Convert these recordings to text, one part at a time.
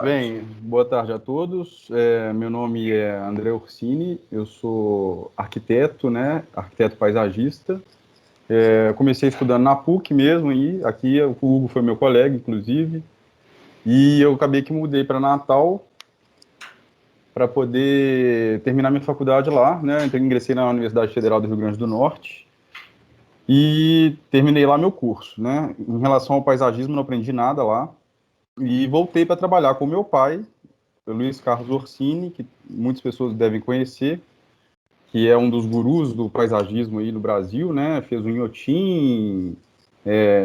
Bem, boa tarde a todos. Meu nome é André Orsini, eu sou arquiteto, né? Arquiteto paisagista. Comecei estudando na PUC mesmo, e aqui o Hugo foi meu colega, inclusive, e eu acabei que mudei para Natal para poder terminar minha faculdade lá, né? Então, ingressei na Universidade Federal do Rio Grande do Norte e terminei lá meu curso, né? Em relação ao paisagismo, não aprendi nada lá e voltei para trabalhar com meu pai, o Luiz Carlos Orsini, que muitas pessoas devem conhecer, que é um dos gurus do paisagismo aí no Brasil, né? Fez o Inhotim,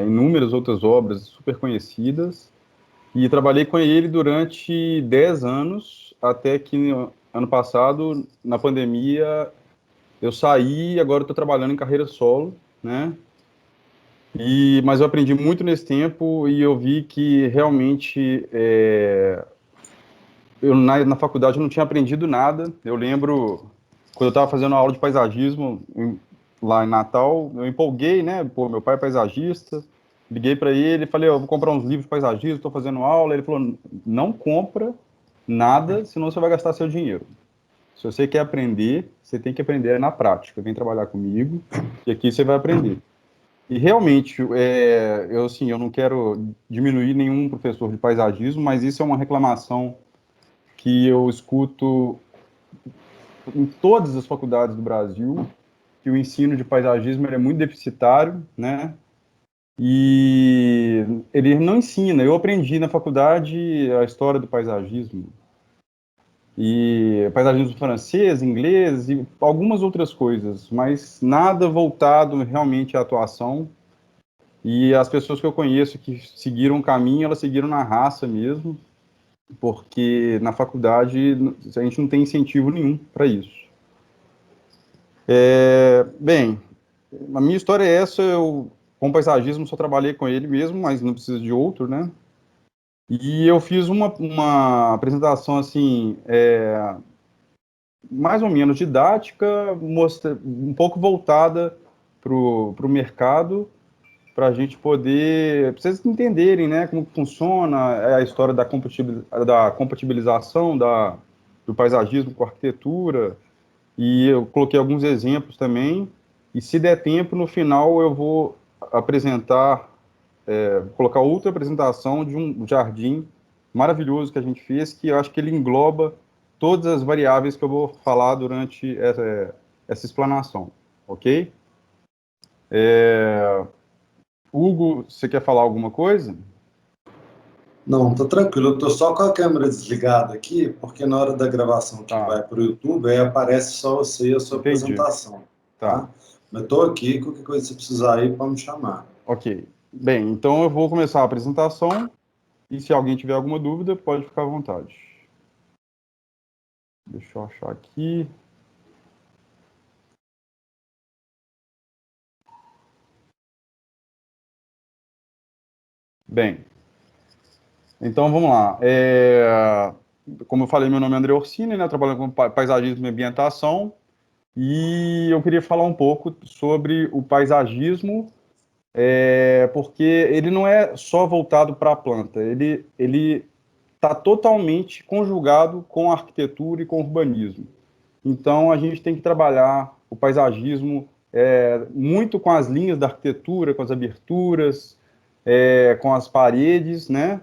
inúmeras outras obras super conhecidas. E trabalhei com ele durante 10 anos, até que ano passado, na pandemia, eu saí e agora estou trabalhando em carreira solo, né? Mas eu aprendi muito nesse tempo e eu vi que realmente eu na faculdade eu não tinha aprendido nada. Eu lembro quando eu estava fazendo aula de paisagismo lá em Natal, eu empolguei, né? Pô, meu pai é paisagista. Liguei para ele e falei, eu vou comprar uns livros de paisagismo, estou fazendo aula. Ele falou, não compra nada, senão você vai gastar seu dinheiro. Se você quer aprender, você tem que aprender na prática. Vem trabalhar comigo e aqui você vai aprender. E realmente, eu não quero diminuir nenhum professor de paisagismo, mas isso é uma reclamação que eu escuto em todas as faculdades do Brasil, que o ensino de paisagismo é muito deficitário, né? E ele não ensina. Eu aprendi na faculdade a história do paisagismo, e paisagismo francês, inglês e algumas outras coisas, mas nada voltado realmente à atuação. E as pessoas que eu conheço que seguiram o caminho, elas seguiram na raça mesmo, porque na faculdade a gente não tem incentivo nenhum para isso. Bem, a minha história é essa. Eu, com paisagismo, só trabalhei com ele mesmo, mas não preciso de outro, né? E eu fiz uma apresentação, assim, mais ou menos didática, um pouco voltada para o mercado, para a gente poder, pra vocês entenderem, né, como funciona a história da compatibilização do paisagismo com a arquitetura. E eu coloquei alguns exemplos também. E se der tempo, no final eu vou apresentar, colocar outra apresentação de um jardim maravilhoso que a gente fez, que eu acho que ele engloba todas as variáveis que eu vou falar durante essa explanação, ok? Hugo, você quer falar alguma coisa? Não, tô tranquilo. Eu tô só com a câmera desligada aqui, porque na hora da gravação que Tá, vai para o YouTube, aí aparece só você e a sua entendi. apresentação, Tá, tá? Mas tô aqui, qualquer coisa que você precisar aí, pode me chamar. ok. Bem, então eu vou começar a apresentação e se alguém tiver alguma dúvida, pode ficar à vontade. Deixa eu achar aqui. Bem, então vamos lá. Como eu falei, meu nome é André Orsini, né? Eu trabalho com paisagismo e ambientação e eu queria falar um pouco sobre o paisagismo, porque ele não é só voltado para a planta, ele está totalmente conjugado com a arquitetura e com o urbanismo. Então, a gente tem que trabalhar o paisagismo muito com as linhas da arquitetura, com as aberturas, com as paredes, né?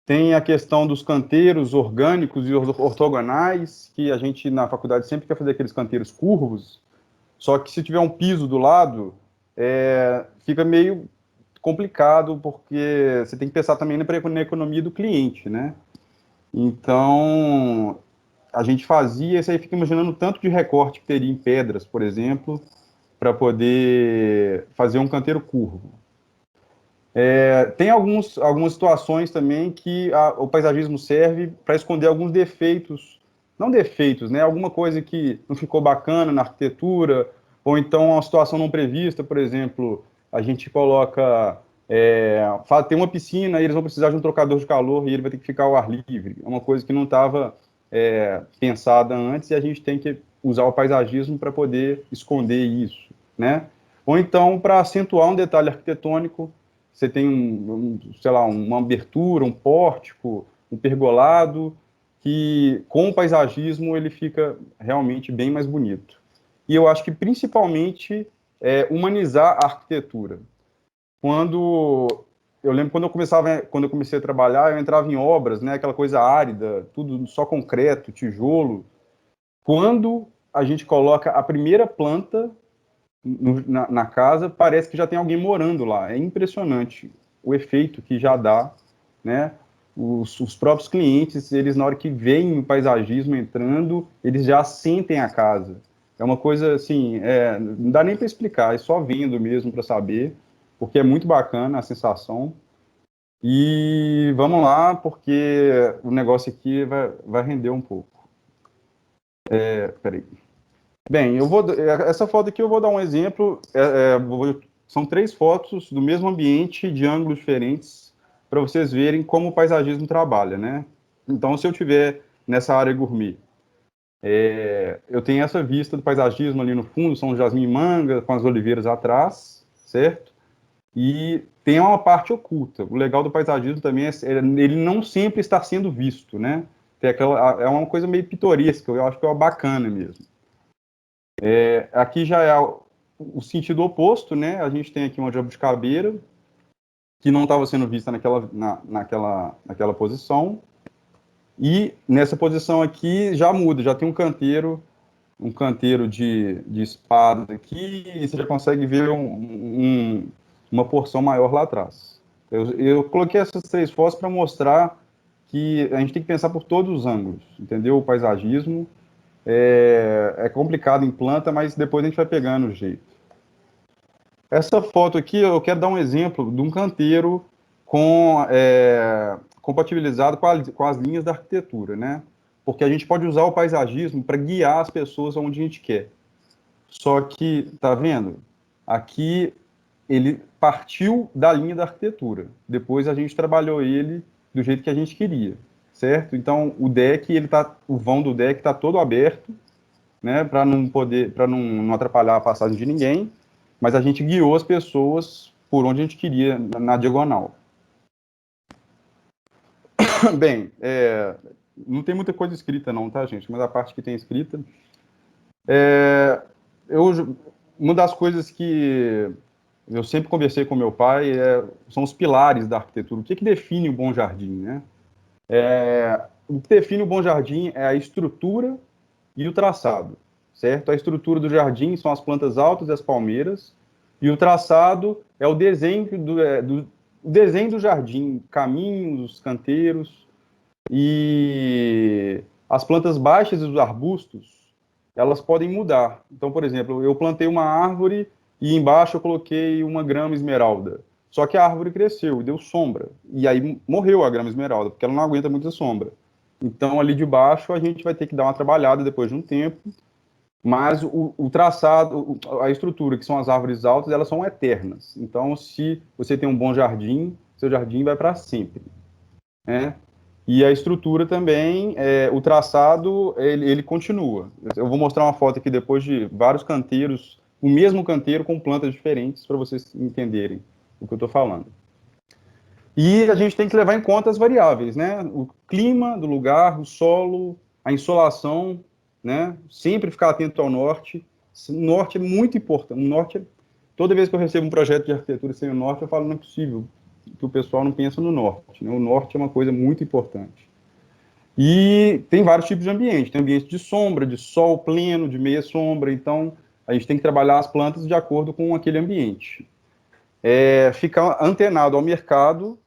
Tem a questão dos canteiros orgânicos e ortogonais, que a gente na faculdade sempre quer fazer aqueles canteiros curvos, só que se tiver um piso do lado, fica meio complicado, porque você tem que pensar também na economia do cliente, né? Então, a gente fazia, isso aí fica imaginando o tanto de recorte que teria em pedras, por exemplo, para poder fazer um canteiro curvo. Tem algumas situações também que o paisagismo serve para esconder alguns defeitos, não defeitos, né? Alguma coisa que não ficou bacana na arquitetura, ou então uma situação não prevista, por exemplo, a gente coloca, tem uma piscina e eles vão precisar de um trocador de calor e ele vai ter que ficar ao ar livre. É uma coisa que não estava pensada antes e a gente tem que usar o paisagismo para poder esconder isso, né? Ou então, para acentuar um detalhe arquitetônico, você tem sei lá, uma abertura, um pórtico, um pergolado, que com o paisagismo ele fica realmente bem mais bonito. E eu acho que principalmente humanizar a arquitetura. Eu lembro quando eu comecei a trabalhar, eu entrava em obras, né, aquela coisa árida, tudo só concreto, tijolo. Quando a gente coloca a primeira planta na casa, parece que já tem alguém morando lá. É impressionante o efeito que já dá, né? Os próprios clientes, eles na hora que veem o paisagismo entrando, eles já sentem a casa. É uma coisa assim, não dá nem para explicar, é só vendo mesmo para saber, porque é muito bacana a sensação. E vamos lá, porque o negócio aqui vai render um pouco. Peraí. Bem, essa foto aqui eu vou dar um exemplo. São 3 fotos do mesmo ambiente, de ângulos diferentes, para vocês verem como o paisagismo trabalha, né? Então, se eu tiver nessa área gourmet, eu tenho essa vista do paisagismo ali no fundo, são jasmim e manga, com as oliveiras atrás, certo? E tem uma parte oculta. O legal do paisagismo também ele não sempre está sendo visto, né? É uma coisa meio pitoresca, eu acho que é bacana mesmo. Aqui já é o sentido oposto, né? A gente tem aqui uma jabuticabeira que não estava sendo vista naquela posição. E nessa posição aqui já muda, já tem um canteiro de espadas aqui, e você já consegue ver uma porção maior lá atrás. Eu coloquei essas 3 fotos para mostrar que a gente tem que pensar por todos os ângulos, entendeu? O paisagismo é complicado em planta, mas depois a gente vai pegando o jeito. Essa foto aqui, eu quero dar um exemplo de um canteiro compatibilizado com as linhas da arquitetura, né? Porque a gente pode usar o paisagismo para guiar as pessoas aonde a gente quer. Só que, tá vendo? Aqui ele partiu da linha da arquitetura. Depois a gente trabalhou ele do jeito que a gente queria, certo? Então o vão do deck está todo aberto, né? Para não atrapalhar a passagem de ninguém. Mas a gente guiou as pessoas por onde a gente queria na diagonal. Bem, não tem muita coisa escrita não, tá, gente? Mas a parte que tem escrita... uma das coisas que eu sempre conversei com meu pai são os pilares da arquitetura. O que define o bom jardim, né? O que define o bom jardim é a estrutura e o traçado, certo? A estrutura do jardim são as plantas altas e as palmeiras, e o traçado é o desenho do jardim, caminhos, canteiros, e as plantas baixas e os arbustos, elas podem mudar. Então, por exemplo, eu plantei uma árvore e embaixo eu coloquei uma grama esmeralda. Só que a árvore cresceu e deu sombra. E aí morreu a grama esmeralda, porque ela não aguenta muita sombra. Então, ali de baixo, a gente vai ter que dar uma trabalhada depois de um tempo. Mas o traçado, a estrutura, que são as árvores altas, elas são eternas. Então, se você tem um bom jardim, seu jardim vai para sempre, né? E a estrutura também, o traçado, ele continua. Eu vou mostrar uma foto aqui depois de vários canteiros, o mesmo canteiro com plantas diferentes, para vocês entenderem o que eu estou falando. E a gente tem que levar em conta as variáveis, né? O clima do lugar, o solo, a insolação, né? Sempre ficar atento ao norte. O norte é muito importante. Toda vez que eu recebo um projeto de arquitetura sem o norte, eu falo, não é possível que o pessoal não pensa no norte, né? O norte é uma coisa muito importante. E tem vários tipos de ambiente. Tem ambiente de sombra, de sol pleno, de meia sombra. Então, a gente tem que trabalhar as plantas de acordo com aquele ambiente. Ficar antenado ao mercado.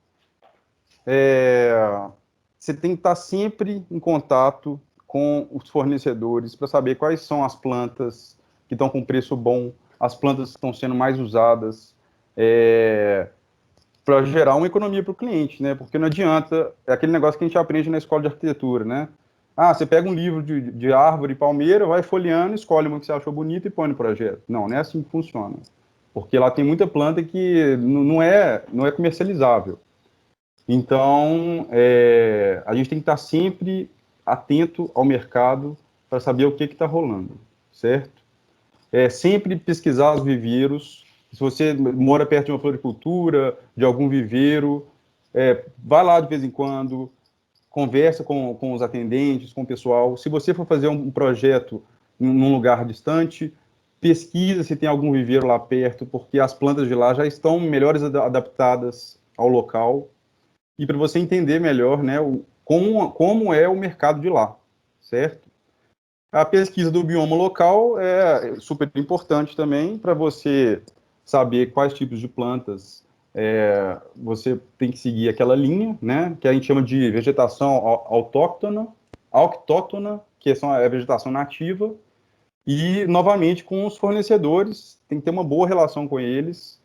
Você tem que estar sempre em contato com os fornecedores para saber quais são as plantas que estão com preço bom, as plantas que estão sendo mais usadas, para gerar uma economia para o cliente, né? Porque não adianta, é aquele negócio que a gente aprende na escola de arquitetura, né? Você pega um livro de árvore e palmeira, vai folheando, escolhe uma que você achou bonita e põe no projeto. Não é assim que funciona. Porque lá tem muita planta que não é comercializável. Então, a gente tem que estar sempre atento ao mercado para saber o que está rolando, certo? Sempre pesquisar os viveiros. Se você mora perto de uma floricultura, de algum viveiro, vai lá de vez em quando, conversa com os atendentes, com o pessoal. Se você for fazer um projeto num lugar distante, pesquisa se tem algum viveiro lá perto, porque as plantas de lá já estão melhores adaptadas ao local, e para você entender melhor, né, como é o mercado de lá, certo? A pesquisa do bioma local é super importante também para você saber quais tipos de plantas você tem que seguir aquela linha, né, que a gente chama de vegetação autóctona, que é a vegetação nativa, e, novamente, com os fornecedores, tem que ter uma boa relação com eles,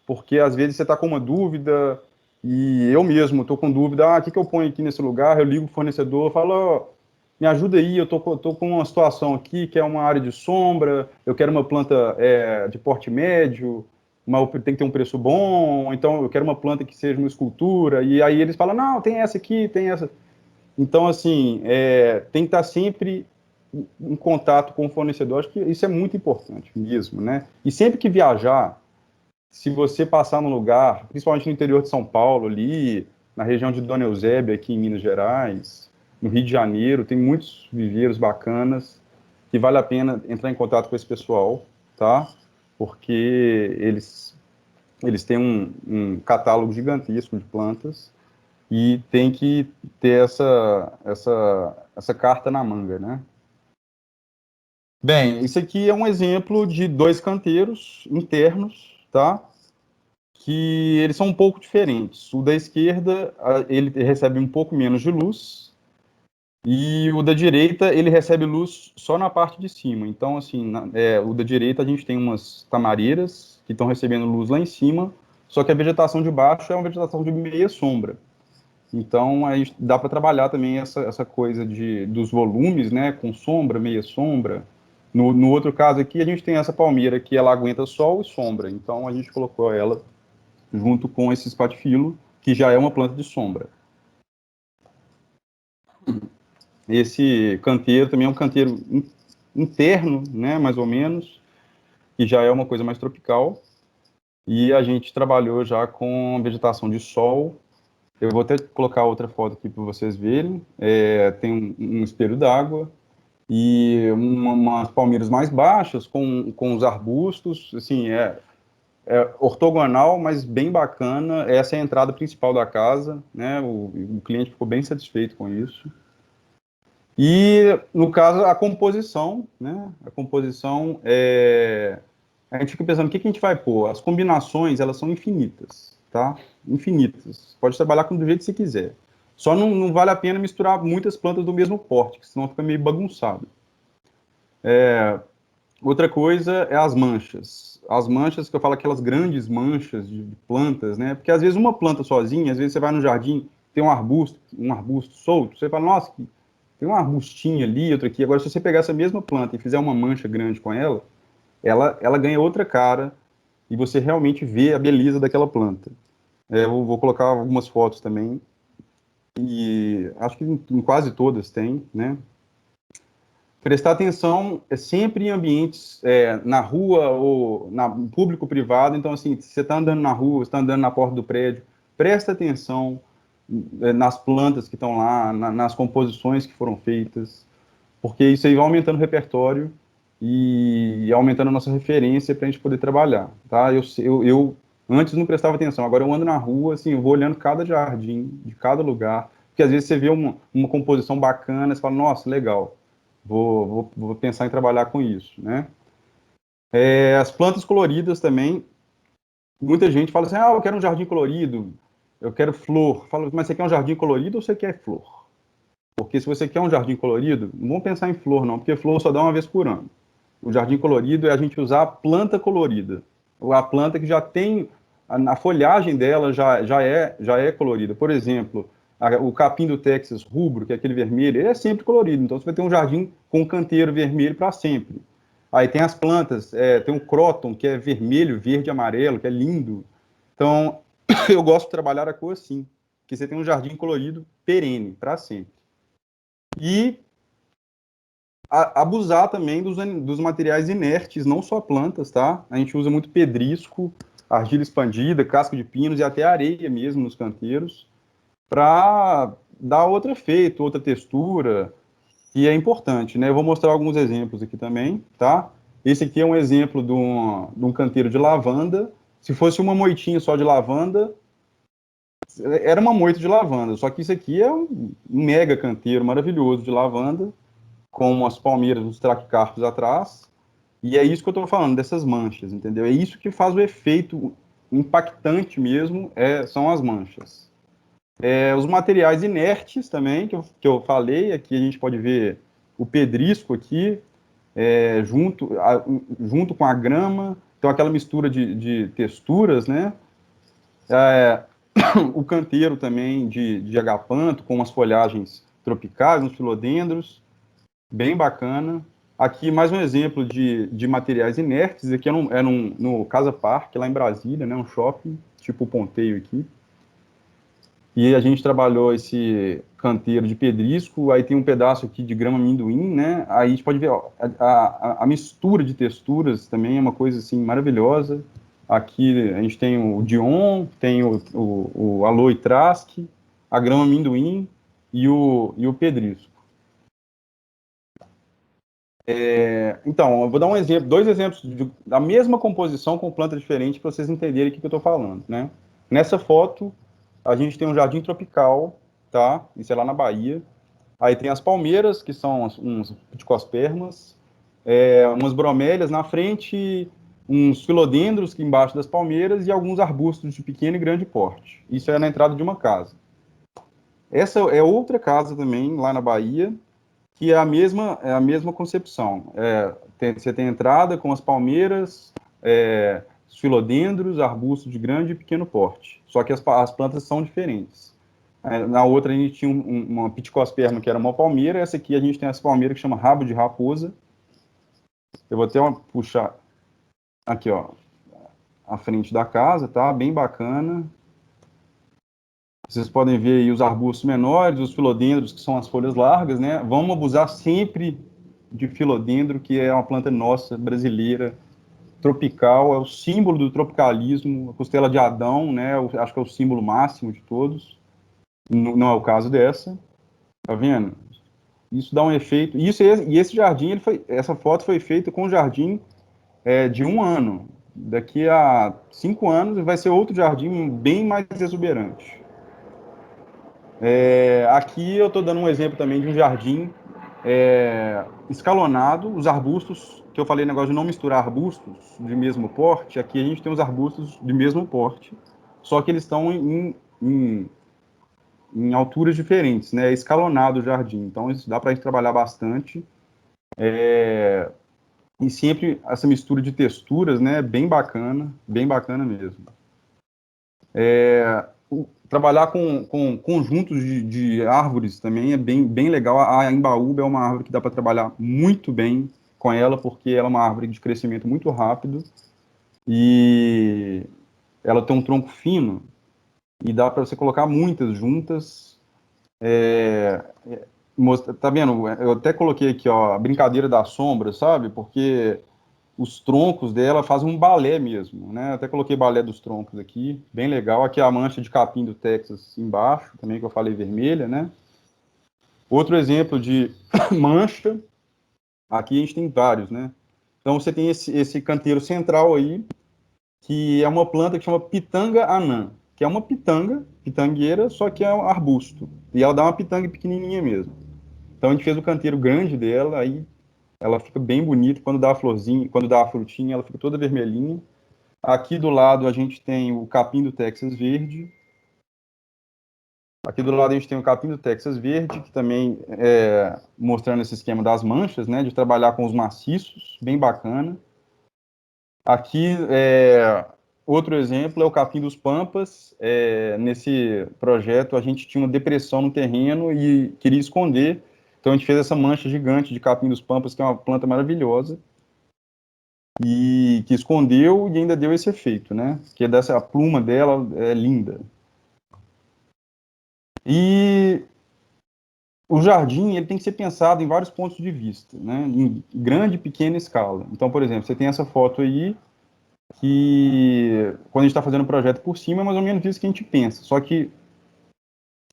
porque, às vezes, você está com uma dúvida, e eu mesmo estou com dúvida, o que eu ponho aqui nesse lugar? Eu ligo o fornecedor, falo, me ajuda aí, eu tô com uma situação aqui que é uma área de sombra, eu quero uma planta de porte médio, mas tem que ter um preço bom, então eu quero uma planta que seja uma escultura, e aí eles falam, não, tem essa aqui, tem essa. Então, assim, tem que estar sempre em contato com o fornecedor, acho que isso é muito importante mesmo, né? E sempre que viajar, se você passar num lugar, principalmente no interior de São Paulo, ali, na região de Dona Eusébia, aqui em Minas Gerais, no Rio de Janeiro, tem muitos viveiros bacanas, que vale a pena entrar em contato com esse pessoal, tá? Porque eles têm um catálogo gigantesco de plantas e tem que ter essa carta na manga, né? Bem, isso aqui é um exemplo de dois canteiros internos, tá? Que eles são um pouco diferentes. O da esquerda, ele recebe um pouco menos de luz, e o da direita, ele recebe luz só na parte de cima. Então, assim, o da direita a gente tem umas tamareiras que estão recebendo luz lá em cima, só que a vegetação de baixo é uma vegetação de meia sombra. Então, aí dá para trabalhar também essa coisa dos volumes, né, com sombra, meia sombra. No outro caso aqui, a gente tem essa palmeira que ela aguenta sol e sombra. Então, a gente colocou ela junto com esse espatifilo, que já é uma planta de sombra. Esse canteiro também é um canteiro interno, né, mais ou menos, que já é uma coisa mais tropical. E a gente trabalhou já com vegetação de sol. Eu vou até colocar outra foto aqui para vocês verem. Tem um espelho d'água e umas palmeiras mais baixas com os arbustos. Assim, ortogonal, mas bem bacana. Essa é a entrada principal da casa, né? O cliente ficou bem satisfeito com isso. E, no caso, a composição, né? A composição a gente fica pensando, o que a gente vai pôr? As combinações, elas são infinitas, tá? Infinitas. Pode trabalhar do jeito que você quiser. Só não vale a pena misturar muitas plantas do mesmo porte, que senão fica meio bagunçado. Outra coisa é as manchas. As manchas, que eu falo, aquelas grandes manchas de plantas, né? Porque, às vezes, uma planta sozinha, às vezes você vai no jardim, tem um arbusto solto, você fala, nossa, tem um arbustinho ali, outro aqui. Agora, se você pegar essa mesma planta e fizer uma mancha grande com ela ganha outra cara e você realmente vê a beleza daquela planta. Eu vou colocar algumas fotos também, e acho que em quase todas tem, né? Prestar atenção sempre em ambientes na rua ou público-privado. Então, assim, se você está andando na rua, está andando na porta do prédio, presta atenção nas plantas que estão lá, nas composições que foram feitas, porque isso aí vai aumentando o repertório e aumentando a nossa referência para a gente poder trabalhar, tá? Eu antes não prestava atenção, agora eu ando na rua, assim, eu vou olhando cada jardim, de cada lugar, porque às vezes você vê uma composição bacana, você fala, nossa, legal, vou pensar em trabalhar com isso, né? As plantas coloridas também, muita gente fala assim, eu quero um jardim colorido, eu quero flor. Fala, mas você quer um jardim colorido ou você quer flor? Porque se você quer um jardim colorido, não vamos pensar em flor não, porque flor só dá uma vez por ano. O jardim colorido é a gente usar a planta colorida, ou a planta que já tem, a folhagem dela já é colorida. Por exemplo, o capim do Texas rubro, que é aquele vermelho, ele é sempre colorido, então você vai ter um jardim com um canteiro vermelho para sempre. Aí tem as plantas, tem um cróton, que é vermelho, verde e amarelo, que é lindo. Então, eu gosto de trabalhar a cor assim, que você tem um jardim colorido perene, para sempre. E abusar também dos materiais inertes, não só plantas, tá? A gente usa muito pedrisco, argila expandida, casca de pinos e até areia mesmo nos canteiros, para dar outro efeito, outra textura, que é importante, né? Eu vou mostrar alguns exemplos aqui também, tá? Esse aqui é um exemplo de um canteiro de lavanda. Se fosse uma moitinha só de lavanda, era uma moita de lavanda. Só que isso aqui é um mega canteiro maravilhoso de lavanda, com umas palmeiras, uns traquicarpos atrás. E é isso que eu estou falando, dessas manchas, entendeu? É isso que faz o efeito impactante mesmo, são as manchas. Os materiais inertes também, que eu falei, aqui a gente pode ver o pedrisco aqui, junto com a grama, então aquela mistura de texturas, né? É, o canteiro também de agapanto, com umas folhagens tropicais, uns filodendros, bem bacana. Aqui mais um exemplo de materiais inertes, aqui no Casa Parque, lá em Brasília, né? Um shopping, tipo o Ponteio aqui. E a gente trabalhou esse canteiro de pedrisco, aí tem um pedaço aqui de grama amendoim, né? Aí a gente pode ver, ó, a mistura de texturas também é uma coisa, assim, maravilhosa. Aqui a gente tem o Dion, tem o Aloe Trask, a grama amendoim e o pedrisco. Então, eu vou dar um exemplo, dois exemplos da mesma composição com planta diferente para vocês entenderem o que eu estou falando, né? Nessa foto, a gente tem um jardim tropical, tá? Isso é lá na Bahia. Aí tem as palmeiras, que são uns pticospermas, umas bromélias na frente, uns filodendros que embaixo das palmeiras e alguns arbustos de pequeno e grande porte. Isso é na entrada de uma casa. Essa é outra casa também, lá na Bahia, que é a mesma concepção. Você tem entrada com as palmeiras, os filodendros, arbustos de grande e pequeno porte. Só que as plantas são diferentes. Na outra a gente tinha uma pticosperma que era uma palmeira, essa aqui a gente tem essa palmeira que chama rabo de raposa. Eu vou até puxar aqui, ó, a frente da casa, tá? Bem bacana. Vocês podem ver aí os arbustos menores, os filodendros, que são as folhas largas, né? Vamos abusar sempre de filodendro, que é uma planta nossa, brasileira, tropical, é o símbolo do tropicalismo, a costela de Adão, né? Acho que é o símbolo máximo de todos. Não é o caso dessa, tá vendo? Isso dá um efeito. E esse jardim, essa foto foi feita com um jardim de 1 ano. Daqui a 5 anos vai ser outro jardim bem mais exuberante. Aqui eu estou dando um exemplo também de um jardim escalonado. Os arbustos, que eu falei negócio de não misturar arbustos de mesmo porte, aqui a gente tem os arbustos de mesmo porte, só que eles estão em alturas diferentes, né? É escalonado o jardim, então isso dá para a gente trabalhar bastante. E sempre essa mistura de texturas, né? Bem bacana mesmo. Trabalhar com conjuntos de árvores também é bem legal. A embaúba é uma árvore que dá para trabalhar muito bem com ela, porque ela é uma árvore de crescimento muito rápido e ela tem um tronco fino e dá para você colocar muitas juntas. Tá vendo? Eu até coloquei aqui, ó, a brincadeira da sombra, sabe? Porque os troncos dela fazem um balé mesmo, né? Até coloquei balé dos troncos aqui, bem legal. Aqui a mancha de capim do Texas embaixo, também que eu falei vermelha, né? Outro exemplo de mancha, aqui a gente tem vários, né? Então você tem esse canteiro central aí, que é uma planta que chama pitanga anã, que é uma pitangueira, só que é um arbusto. E ela dá uma pitanga pequenininha mesmo. Então a gente fez o canteiro grande dela, aí ela fica bem bonita. Quando dá a florzinha, quando dá a frutinha, ela fica toda vermelhinha. Aqui do lado a gente tem o capim do Texas verde. Aqui do lado a gente tem o capim do Texas verde, que também mostrando esse esquema das manchas, né, de trabalhar com os maciços, bem bacana. Aqui, outro exemplo é o capim dos pampas. Nesse projeto a gente tinha uma depressão no terreno e queria esconder, então a gente fez essa mancha gigante de capim dos pampas, que é uma planta maravilhosa, e que escondeu e ainda deu esse efeito, né? Que a pluma dela é linda. E o jardim ele tem que ser pensado em vários pontos de vista, né? Em grande e pequena escala. Então, por exemplo, você tem essa foto aí que quando a gente está fazendo o projeto por cima é mais ou menos isso que a gente pensa. Só que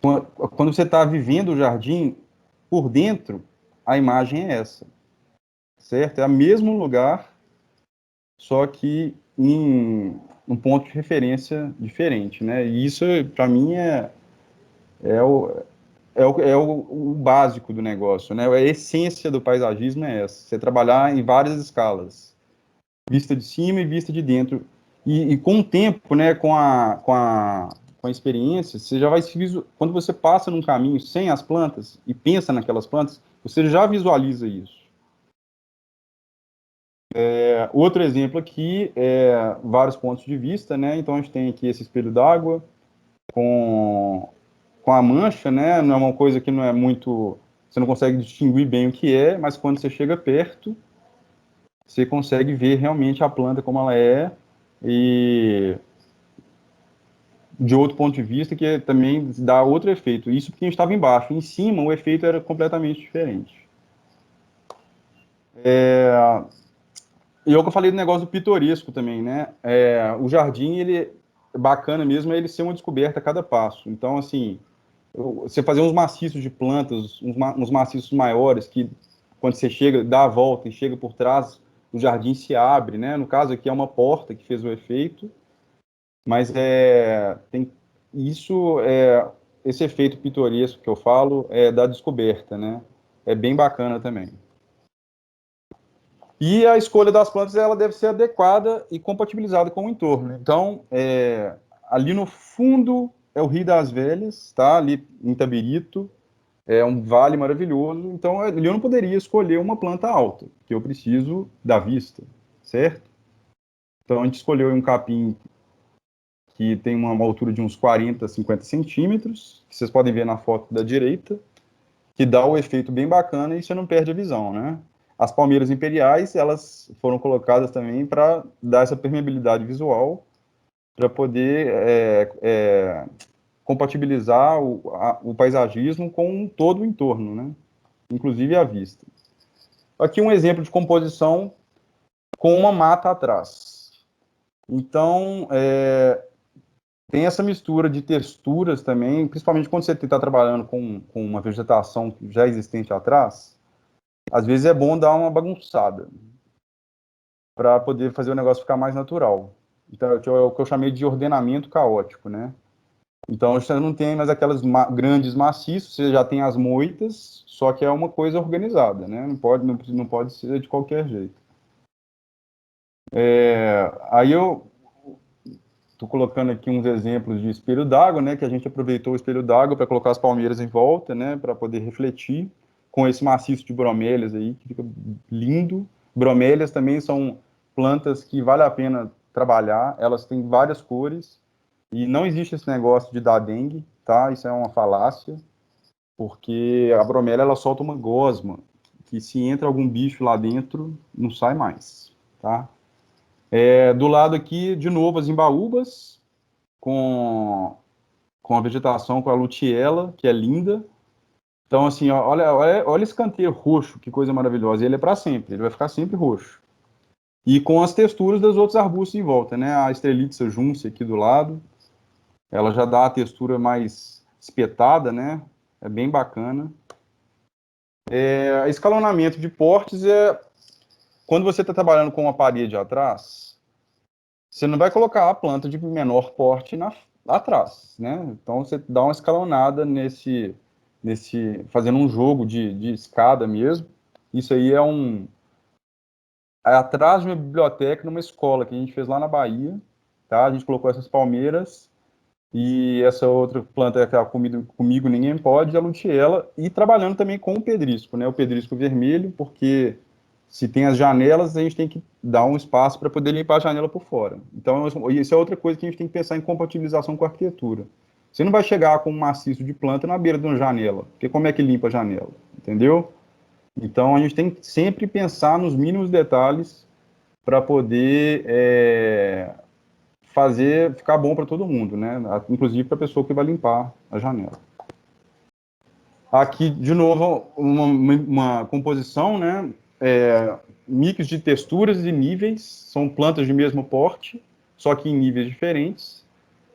Quando você está vivendo o jardim, por dentro, a imagem é essa, certo? É o mesmo lugar, só que em um ponto de referência diferente, né? E isso, para mim, é o, o básico do negócio, né? A essência do paisagismo é essa, você trabalhar em várias escalas, vista de cima e vista de dentro. E com o tempo, né, com a experiência, você já vai se quando você passa num caminho sem as plantas e pensa naquelas plantas, você já visualiza isso. Outro exemplo aqui é vários pontos de vista, né? Então a gente tem aqui esse espelho d'água com, com a mancha, né? Não é uma coisa que não é muito, você não consegue distinguir bem o que é, mas quando você chega perto, você consegue ver realmente a planta como ela é e de outro ponto de vista que também dá outro efeito. Isso porque a gente estava embaixo. Em cima, o efeito era completamente diferente. E é o que eu falei do negócio do pitoresco também, né? O jardim, ele bacana mesmo é ele ser uma descoberta a cada passo. Então, assim, você fazer uns maciços de plantas, uns maciços maiores que quando você chega, dá a volta e chega por trás, o jardim se abre, né? No caso aqui é uma porta que fez o efeito, mas tem isso esse efeito pitoresco que eu falo é da descoberta, né? É bem bacana também. E a escolha das plantas ela deve ser adequada e compatibilizada com o entorno. Então, ali no fundo é o Rio das Velhas, tá? Ali em Itabirito, é um vale maravilhoso. Então, ali eu não poderia escolher uma planta alta, que eu preciso da vista, certo? Então, a gente escolheu um capim que tem uma altura de uns 40, 50 centímetros, que vocês podem ver na foto da direita, que dá o efeito bem bacana e você não perde a visão, né? As palmeiras imperiais, elas foram colocadas também para dar essa permeabilidade visual, para poder compatibilizar o paisagismo com todo o entorno, né? Inclusive a vista. Aqui um exemplo de composição com uma mata atrás. Então, tem essa mistura de texturas também, principalmente quando você está trabalhando com uma vegetação já existente atrás, às vezes é bom dar uma bagunçada para poder fazer o negócio ficar mais natural. Então, é o que eu chamei de ordenamento caótico, né? Então, você não tem mais aquelas grandes maciços, você já tem as moitas, só que é uma coisa organizada, né? Não pode ser de qualquer jeito. Aí eu estou colocando aqui uns exemplos de espelho d'água, né? Que a gente aproveitou o espelho d'água para colocar as palmeiras em volta, né? Para poder refletir com esse maciço de bromélias aí, que fica lindo. Bromélias também são plantas que vale a pena trabalhar, elas têm várias cores e não existe esse negócio de dar dengue, tá? Isso é uma falácia, porque a bromélia ela solta uma gosma que se entra algum bicho lá dentro, não sai mais, tá? Do lado aqui, de novo, as embaúbas, com, com a vegetação, com a lutiela, que é linda. Então, assim, ó, olha esse canteiro roxo, que coisa maravilhosa. Ele é para sempre, ele vai ficar sempre roxo. E com as texturas dos outros arbustos em volta, né? A Strelitzia juncia aqui do lado, ela já dá a textura mais espetada, né? É bem bacana. Escalonamento de portes quando você está trabalhando com uma parede atrás, você não vai colocar a planta de menor porte atrás, né? Então você dá uma escalonada fazendo um jogo de escada mesmo. Isso aí é atrás de uma biblioteca, numa escola que a gente fez lá na Bahia, tá? A gente colocou essas palmeiras e essa outra planta que está comigo ninguém pode, a lutiela, e trabalhando também com o pedrisco, né? O pedrisco vermelho, porque se tem as janelas, a gente tem que dar um espaço para poder limpar a janela por fora. Então, isso é outra coisa que a gente tem que pensar em compatibilização com a arquitetura. Você não vai chegar com um maciço de planta na beira de uma janela, porque como é que limpa a janela? Entendeu? Então, a gente tem que sempre pensar nos mínimos detalhes para poder fazer ficar bom para todo mundo, né? Inclusive para a pessoa que vai limpar a janela. Aqui, de novo, uma composição, né? Mix de texturas e níveis, são plantas de mesmo porte, só que em níveis diferentes.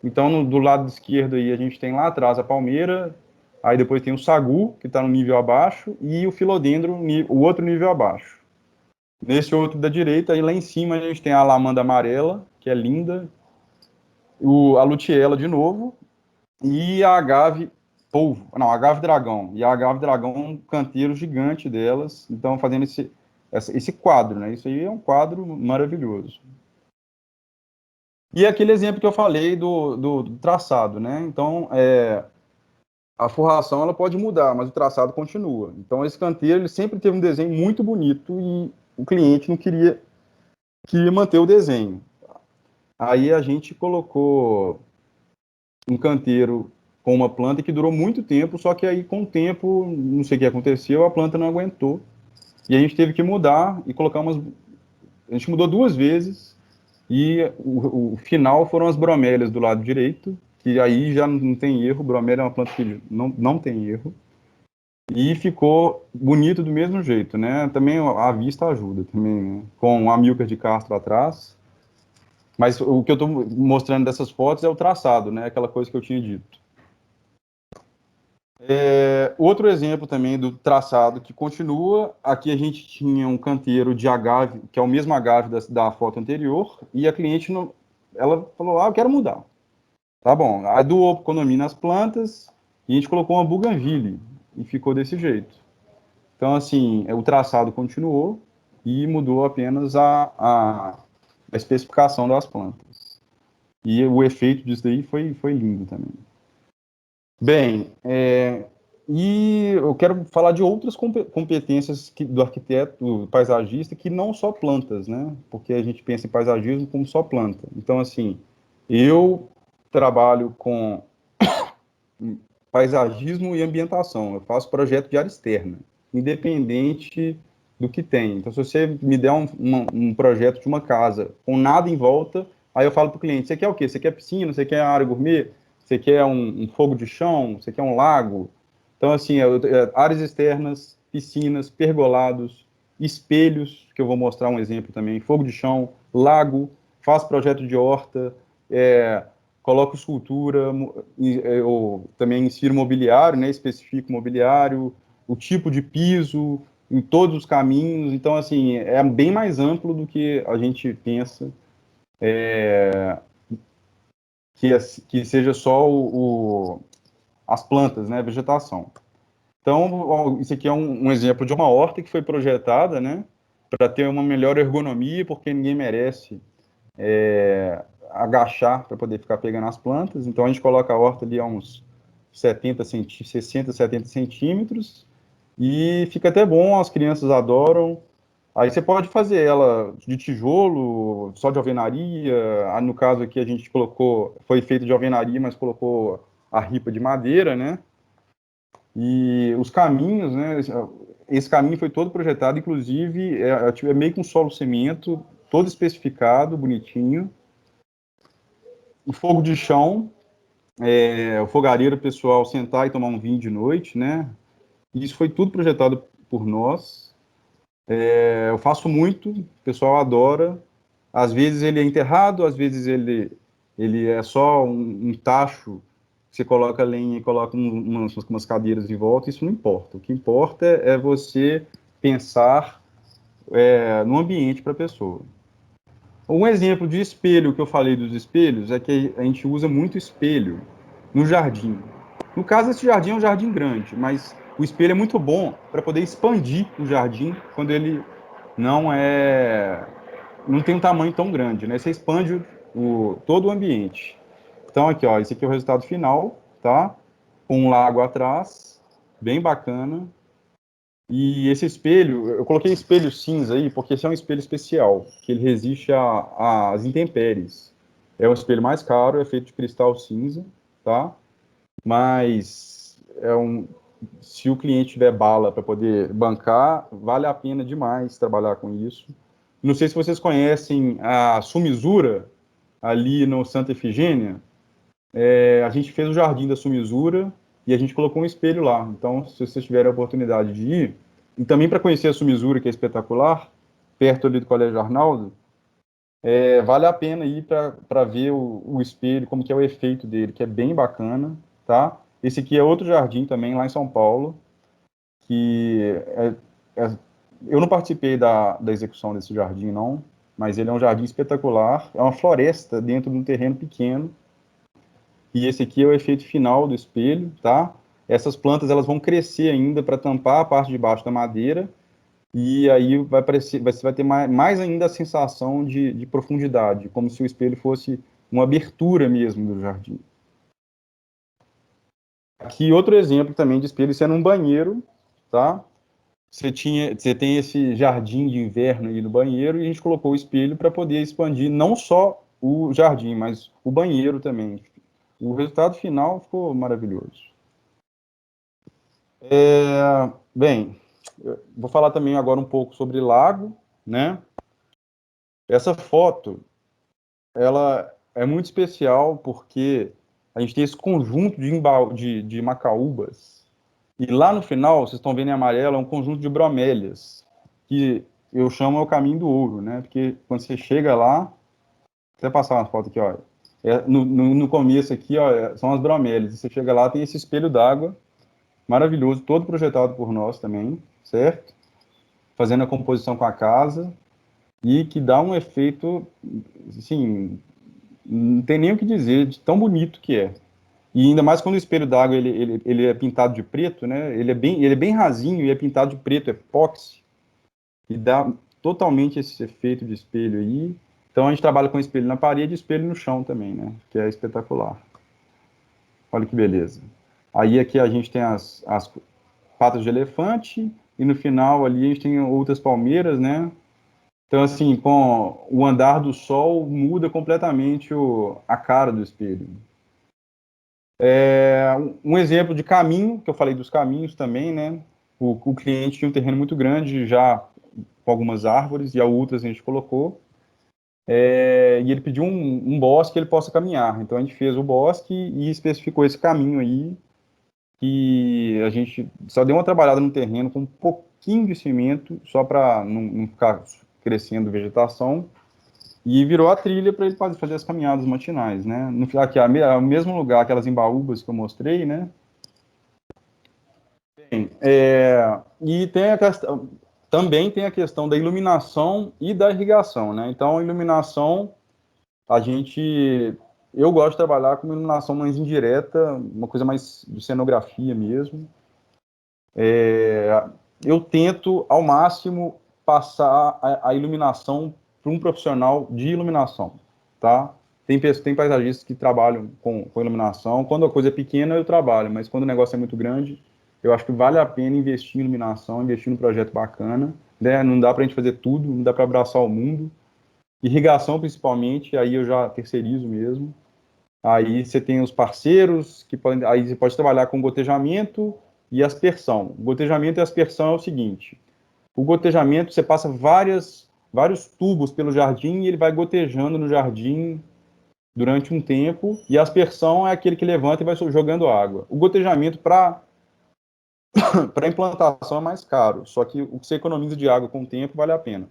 Então, do lado esquerdo aí, a gente tem lá atrás a palmeira, aí depois tem o sagu, que está no nível abaixo, e o filodendro, o outro nível abaixo. Nesse outro da direita, aí lá em cima a gente tem a lamanda amarela, que é linda, a luteela de novo, e a agave polvo, não, a agave dragão, e a agave dragão um canteiro gigante delas, então fazendo esse quadro, né? Isso aí é um quadro maravilhoso. E aquele exemplo que eu falei do traçado, né? Então, a forração ela pode mudar, mas o traçado continua. Então, esse canteiro ele sempre teve um desenho muito bonito e o cliente não queria manter o desenho. Aí a gente colocou um canteiro com uma planta que durou muito tempo, só que aí com o tempo, não sei o que aconteceu, a planta não aguentou. E a gente teve que mudar e colocar umas. A gente mudou duas vezes e o final foram as bromélias do lado direito, que aí já não tem erro, bromélia é uma planta que não tem erro. E ficou bonito do mesmo jeito, né? Também a vista ajuda, também, né? Com a Amilcar de Castro atrás. Mas o que eu estou mostrando dessas fotos é o traçado, né? Aquela coisa que eu tinha dito. Outro exemplo também do traçado que continua, aqui a gente tinha um canteiro de agave, que é o mesmo agave da foto anterior, e a cliente, não, ela falou, eu quero mudar. Tá bom, aí doou economia nas plantas, e a gente colocou uma bougainville, e ficou desse jeito. Então, assim, o traçado continuou, e mudou apenas a especificação das plantas. E o efeito disso daí foi lindo também. Bem, e eu quero falar de outras competências do arquiteto, do paisagista, que não só plantas, né? Porque a gente pensa em paisagismo como só planta. Então, assim, eu trabalho com paisagismo e ambientação. Eu faço projeto de área externa, independente do que tem. Então, se você me der um projeto de uma casa com nada em volta, aí eu falo para o cliente, você quer o quê? Você quer piscina? Você quer área gourmet? Você quer um fogo de chão? Você quer um lago? Então, assim, áreas externas, piscinas, pergolados, espelhos, que eu vou mostrar um exemplo também, fogo de chão, lago, faço projeto de horta, coloco escultura, eu também insiro mobiliário, né, especifico mobiliário, o tipo de piso, em todos os caminhos, então, assim, é bem mais amplo do que a gente pensa, que seja só as plantas, né, a vegetação. Então, isso aqui é um exemplo de uma horta que foi projetada, né, para ter uma melhor ergonomia, porque ninguém merece agachar para poder ficar pegando as plantas. Então, a gente coloca a horta ali a uns 60, 70 centímetros e fica até bom, as crianças adoram. Aí você pode fazer ela de tijolo, só de alvenaria. No caso aqui a gente colocou, foi feito de alvenaria, mas colocou a ripa de madeira, né? E os caminhos, né? Esse caminho foi todo projetado, inclusive é meio que um solo cimento, todo especificado, bonitinho. O fogo de chão, o fogareiro pessoal sentar e tomar um vinho de noite, né? Isso foi tudo projetado por nós. Eu faço muito, o pessoal adora. Às vezes ele é enterrado, às vezes ele é só um tacho, você coloca lenha e coloca umas cadeiras em volta, isso não importa. O que importa é você pensar no ambiente para a pessoa. Um exemplo de espelho que eu falei dos espelhos é que a gente usa muito espelho no jardim. No caso, esse jardim é um jardim grande, mas o espelho é muito bom para poder expandir o jardim quando ele não é, não tem um tamanho tão grande, né? Você expande todo o ambiente. Então aqui, ó, esse aqui é o resultado final, tá? Com um lago atrás, bem bacana. E esse espelho, eu coloquei espelho cinza aí, porque esse é um espelho especial, que ele resiste às intempéries. É um espelho mais caro, é feito de cristal cinza, tá? Mas se o cliente tiver bala para poder bancar, vale a pena demais trabalhar com isso. Não sei se vocês conhecem a Sumizura, ali no Santa Efigênia. A gente fez o jardim da Sumizura e a gente colocou um espelho lá. Então, se vocês tiverem a oportunidade de ir, e também para conhecer a Sumizura, que é espetacular, perto ali do Colégio Arnaldo, Vale a pena ir para ver o espelho, como que é o efeito dele, que é bem bacana, tá? Esse aqui é outro jardim também, lá em São Paulo, que eu não participei da execução desse jardim, não, mas ele é um jardim espetacular, é uma floresta dentro de um terreno pequeno, e esse aqui é o efeito final do espelho, tá? Essas plantas elas vão crescer ainda para tampar a parte de baixo da madeira, e aí vai aparecer, você vai ter mais ainda a sensação de profundidade, como se o espelho fosse uma abertura mesmo do jardim. Aqui outro exemplo também de espelho, isso é num banheiro, tá? Você tem esse jardim de inverno aí no banheiro e a gente colocou o espelho para poder expandir não só o jardim, mas o banheiro também. O resultado final ficou maravilhoso. Bem, eu vou falar também agora um pouco sobre lago, né? Essa foto, ela é muito especial porque a gente tem esse conjunto de macaúbas e lá no final, vocês estão vendo em amarelo, é um conjunto de bromélias, que eu chamo é o caminho do ouro, né? Porque quando você chega lá, até passar uma foto aqui, ó, no começo aqui, ó, são as bromélias, e você chega lá, tem esse espelho d'água maravilhoso, todo projetado por nós também, certo? Fazendo a composição com a casa, e que dá um efeito, assim, não tem nem o que dizer de tão bonito que é. E ainda mais quando o espelho d'água ele é pintado de preto, né? Ele é bem rasinho e é pintado de preto, é epóxi, e dá totalmente esse efeito de espelho aí. Então a gente trabalha com espelho na parede e espelho no chão também, né? Que é espetacular. Olha que beleza. Aí aqui a gente tem as patas de elefante e no final ali a gente tem outras palmeiras, né? Então, assim, com o andar do sol muda completamente a cara do espelho. Um exemplo de caminho, que eu falei dos caminhos também, né? O cliente tinha um terreno muito grande, já com algumas árvores, e outras a gente colocou. E ele pediu um bosque que ele possa caminhar. Então a gente fez o bosque e especificou esse caminho aí, que a gente só deu uma trabalhada no terreno com um pouquinho de cimento, só para não ficar crescendo vegetação, e virou a trilha para ele fazer as caminhadas matinais, né? Aqui, o mesmo lugar, aquelas embaúbas que eu mostrei, né? E tem a questão, também tem a questão da iluminação e da irrigação, né? Então, a iluminação, a gente, eu gosto de trabalhar com uma iluminação mais indireta, uma coisa mais de cenografia mesmo. Eu tento, ao máximo, passar a iluminação para um profissional de iluminação, tá? Tem paisagistas que trabalham com iluminação. Quando a coisa é pequena, eu trabalho, mas quando o negócio é muito grande, eu acho que vale a pena investir em iluminação, investir num projeto bacana, né? Não dá para a gente fazer tudo, não dá para abraçar o mundo. Irrigação, principalmente, aí eu já terceirizo mesmo. Aí você tem os parceiros, que podem, aí você pode trabalhar com gotejamento e aspersão. O gotejamento e aspersão é o seguinte: o gotejamento, você passa vários tubos pelo jardim e ele vai gotejando no jardim durante um tempo, e a aspersão é aquele que levanta e vai jogando água. O gotejamento para implantação é mais caro, só que o que você economiza de água com o tempo vale a pena,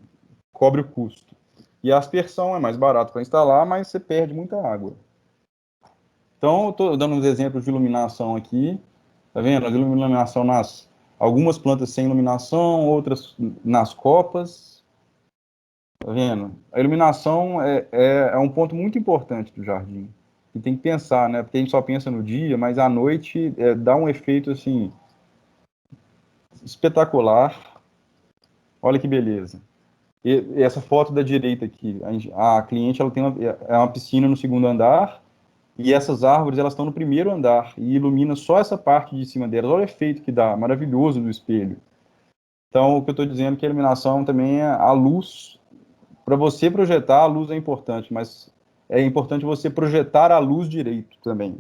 cobre o custo. E a aspersão é mais barato para instalar, mas você perde muita água. Então, eu estou dando uns exemplos de iluminação aqui, tá vendo? A iluminação algumas plantas sem iluminação, outras nas copas. Tá vendo? A iluminação é um ponto muito importante do jardim. E tem que pensar, né? Porque a gente só pensa no dia, mas à noite dá um efeito, assim, espetacular. Olha que beleza. E essa foto da direita aqui, a cliente ela tem uma piscina no segundo andar, e essas árvores elas estão no primeiro andar, e ilumina só essa parte de cima delas. Olha o efeito que dá, maravilhoso do espelho. Então, o que eu estou dizendo é que a iluminação também é a luz. Para você projetar, a luz é importante, mas é importante você projetar a luz direito também.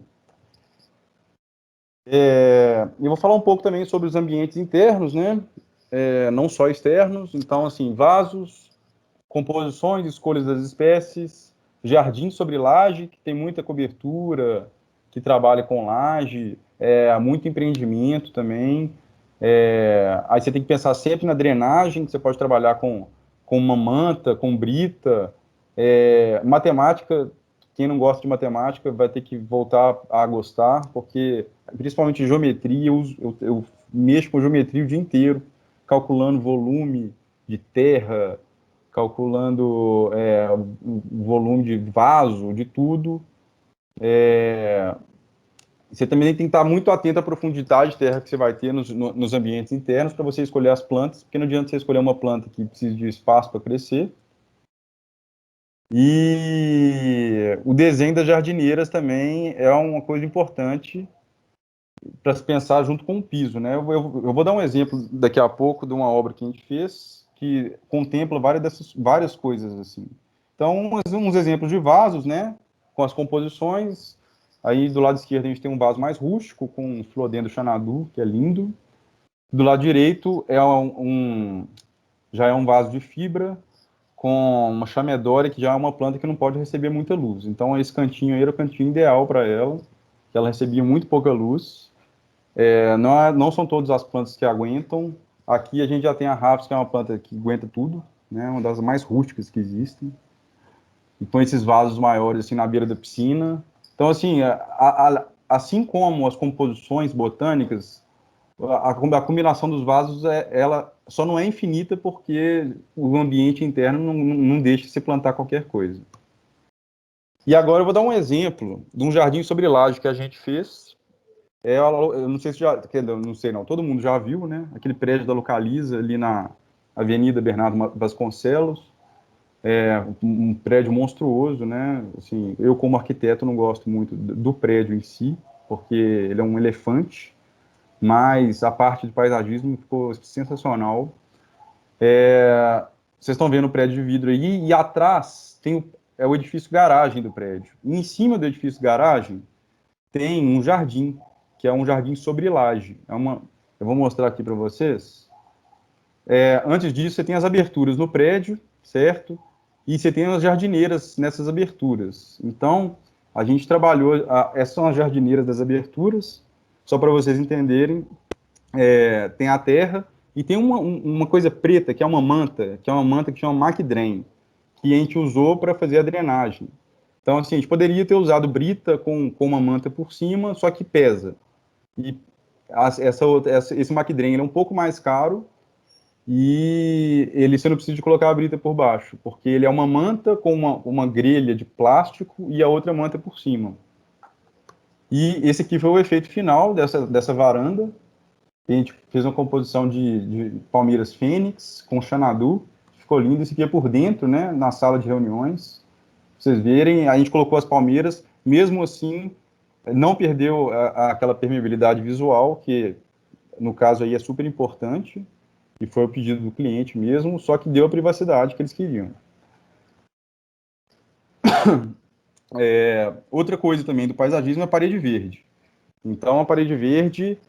Eu vou falar um pouco também sobre os ambientes internos, né? Não só externos. Então, assim, vasos, composições, escolhas das espécies, jardim sobre laje, que tem muita cobertura, que trabalha com laje, muito empreendimento também. Aí você tem que pensar sempre na drenagem, que você pode trabalhar com uma manta, com brita, Matemática, quem não gosta de matemática vai ter que voltar a gostar, porque, principalmente geometria, eu mexo com geometria o dia inteiro, calculando volume de terra, calculando o volume de vaso, de tudo. Você também tem que estar muito atento à profundidade de terra que você vai ter nos ambientes internos para você escolher as plantas, porque não adianta você escolher uma planta que precisa de espaço para crescer. E o desenho das jardineiras também é uma coisa importante para se pensar junto com o piso, né? Eu vou dar um exemplo daqui a pouco de uma obra que a gente fez que contempla várias coisas assim. Então, uns exemplos de vasos, né? Com as composições. Aí do lado esquerdo a gente tem um vaso mais rústico com um Philodendron Xanadu, que é lindo. Do lado direito já é um vaso de fibra com uma chamedória, que já é uma planta que não pode receber muita luz. Então, esse cantinho aí era o cantinho ideal para ela, que ela recebia muito pouca luz. Não são todas as plantas que aguentam. Aqui a gente já tem a Rapis, que é uma planta que aguenta tudo, né? Uma das mais rústicas que existem. E põe esses vasos maiores assim na beira da piscina. Então, assim, assim como as composições botânicas, a combinação dos vasos, ela só não é infinita porque o ambiente interno não deixa você plantar qualquer coisa. E agora eu vou dar um exemplo de um jardim sobre laje que a gente fez. Eu não sei se já, não sei não, todo mundo já viu, né? Aquele prédio da Localiza ali na Avenida Bernardo Vasconcelos. Um prédio monstruoso, né? Assim, eu como arquiteto não gosto muito do prédio em si, porque ele é um elefante, mas a parte de paisagismo ficou sensacional. Vocês estão vendo o prédio de vidro aí, e atrás tem o edifício garagem do prédio. E em cima do edifício garagem tem um jardim, que é um jardim sobre laje. Eu vou mostrar aqui para vocês. Antes disso, você tem as aberturas no prédio, certo? E você tem as jardineiras nessas aberturas. Então, a gente trabalhou, essas são as jardineiras das aberturas, só para vocês entenderem. Tem a terra e tem uma coisa preta, que é uma manta, que chama Macdrain, que a gente usou para fazer a drenagem. Então, assim, a gente poderia ter usado brita com uma manta por cima, só que pesa. E esse Macdrain é um pouco mais caro, e você não precisa de colocar a brita por baixo, porque ele é uma manta com uma grelha de plástico e a outra manta por cima. E esse aqui foi o efeito final dessa varanda. A gente fez uma composição de palmeiras fênix com xanadu, ficou lindo. Esse aqui é por dentro, né, na sala de reuniões. Pra vocês verem, a gente colocou as palmeiras, mesmo assim, não perdeu aquela permeabilidade visual, que no caso aí é super importante, e foi o pedido do cliente mesmo, só que deu a privacidade que eles queriam. Outra coisa também do paisagismo é a parede verde. Então, a parede verde,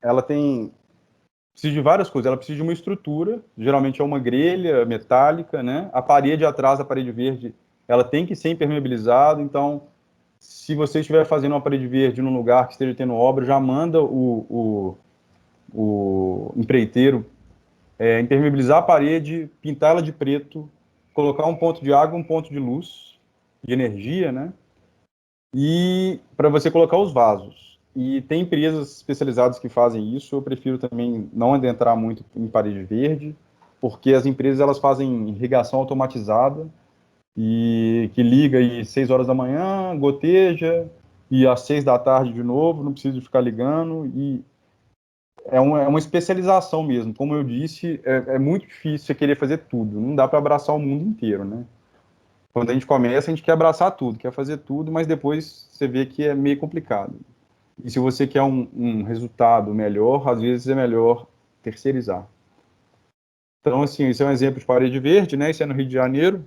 ela precisa de várias coisas. Ela precisa de uma estrutura, geralmente é uma grelha metálica, né? A parede atrás da parede verde, ela tem que ser impermeabilizada. Então, se você estiver fazendo uma parede verde num lugar que esteja tendo obra, já manda o empreiteiro impermeabilizar a parede, pintá-la de preto, colocar um ponto de água, um ponto de luz, de energia, né? E para você colocar os vasos. E tem empresas especializadas que fazem isso. Eu prefiro também não adentrar muito em parede verde, porque as empresas elas fazem irrigação automatizada e que liga aí 6 horas da manhã, goteja, e às 6 da tarde de novo, não precisa ficar ligando, e é uma especialização mesmo. Como eu disse, é muito difícil você querer fazer tudo. Não dá para abraçar o mundo inteiro, né? Quando a gente começa, a gente quer abraçar tudo, quer fazer tudo, mas depois você vê que é meio complicado. E se você quer um resultado melhor, às vezes é melhor terceirizar. Então, assim, esse é um exemplo de parede verde, né? Isso é no Rio de Janeiro.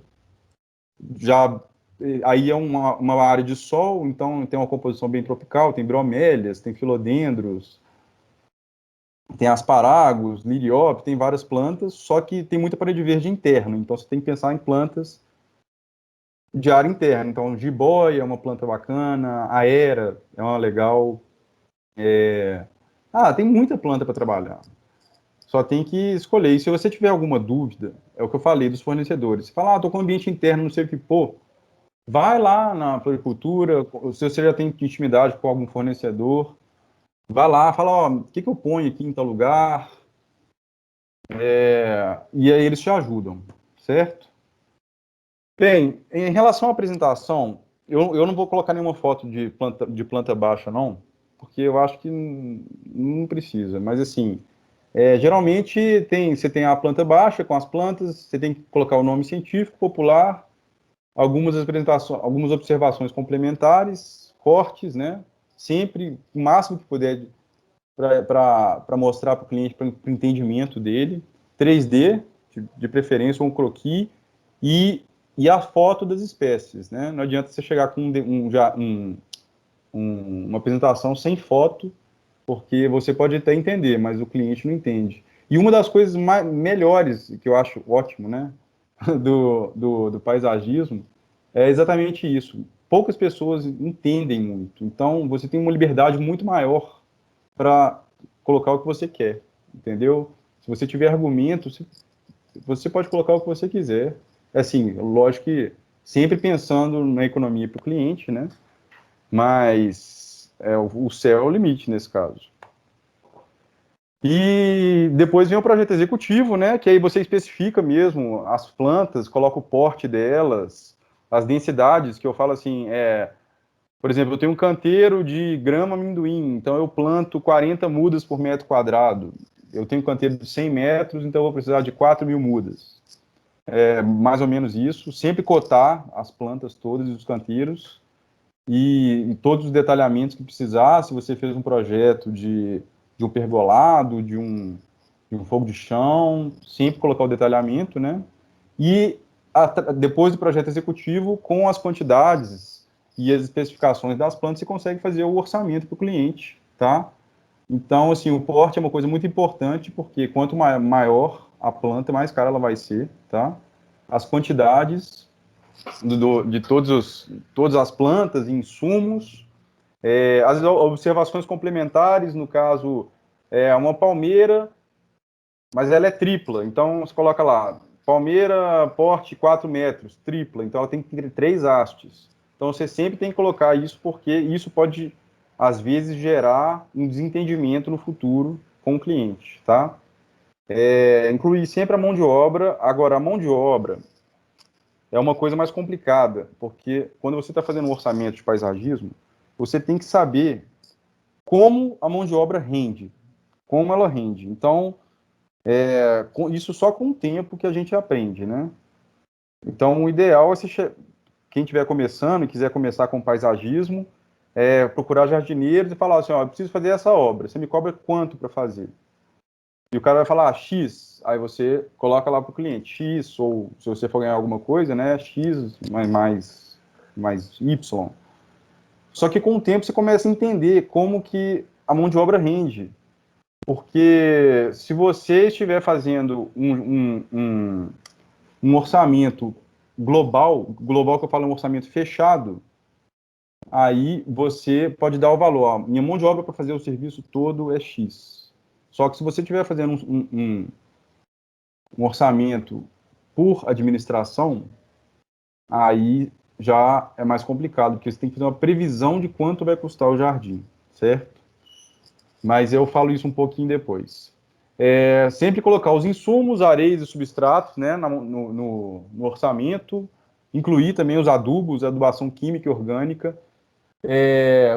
Aí é uma área de sol, então tem uma composição bem tropical, tem bromélias, tem filodendros, tem asparagos, liriópis, tem várias plantas, só que tem muita parede verde interna, então você tem que pensar em plantas de área interna. Então, jiboia é uma planta bacana, aera é uma legal. Tem muita planta para trabalhar. Só tem que escolher. E se você tiver alguma dúvida, é o que eu falei dos fornecedores. Você fala, tô com ambiente interno, não sei o que, pô, vai lá na floricultura, se você já tem intimidade com algum fornecedor, vai lá, fala, ó, o que eu ponho aqui em tal lugar? E aí eles te ajudam, certo? Bem, em relação à apresentação, eu não vou colocar nenhuma foto de planta baixa, não, porque eu acho que não precisa. Mas, assim, geralmente você tem a planta baixa com as plantas, você tem que colocar o nome científico, popular, algumas apresentações, algumas observações complementares, cortes, né? Sempre o máximo que puder para mostrar para o cliente, para o entendimento dele, 3D, de preferência, ou um croquis, e, e a foto das espécies, né? Não adianta você chegar com uma apresentação sem foto, porque você pode até entender, mas o cliente não entende. E uma das coisas melhores, que eu acho ótimo, né, do paisagismo, é exatamente isso. Poucas pessoas entendem muito, então você tem uma liberdade muito maior para colocar o que você quer, entendeu? Se você tiver argumentos, você pode colocar o que você quiser. Assim, lógico que sempre pensando na economia para o cliente, né? Mas o céu é o limite nesse caso. E depois vem o projeto executivo, né? Que aí você especifica mesmo as plantas, coloca o porte delas, as densidades, que eu falo assim, por exemplo, eu tenho um canteiro de grama amendoim, então eu planto 40 mudas por metro quadrado. Eu tenho um canteiro de 100 metros, então eu vou precisar de 4.000 mudas. É mais ou menos isso. Sempre cotar as plantas todas e os canteiros e todos os detalhamentos que precisar. Se você fez um projeto de um pergolado, de um fogo de chão, sempre colocar o detalhamento, né? E depois do projeto executivo, com as quantidades e as especificações das plantas, você consegue fazer o orçamento para o cliente, tá? Então, assim, o porte é uma coisa muito importante, porque quanto maior a planta, mais cara ela vai ser, tá? As quantidades de todas as plantas e insumos, as observações complementares, no caso, uma palmeira, mas ela é tripla, então você coloca lá, palmeira, porte 4 metros, tripla, então ela tem que ter 3 hastes. Então você sempre tem que colocar isso, porque isso pode, às vezes, gerar um desentendimento no futuro com o cliente, tá? Incluir sempre a mão de obra. Agora, a mão de obra é uma coisa mais complicada, porque quando você está fazendo um orçamento de paisagismo, você tem que saber como a mão de obra rende, como ela rende. Então, isso só com o tempo que a gente aprende, né? Então, o ideal é quem estiver começando e quiser começar com paisagismo, procurar jardineiros e falar assim, ó, eu preciso fazer essa obra, você me cobra quanto para fazer? E o cara vai falar, X, aí você coloca lá para o cliente, X, ou se você for ganhar alguma coisa, né, X mais Y. Só que com o tempo você começa a entender como que a mão de obra rende. Porque se você estiver fazendo um orçamento global que eu falo é um orçamento fechado, aí você pode dar o valor. Ó, minha mão de obra para fazer o serviço todo é X. Só que se você estiver fazendo um orçamento por administração, aí já é mais complicado, porque você tem que fazer uma previsão de quanto vai custar o jardim, certo? Mas eu falo isso um pouquinho depois. Sempre colocar os insumos, areias e substratos, né, no orçamento, incluir também os adubos, adubação química e orgânica,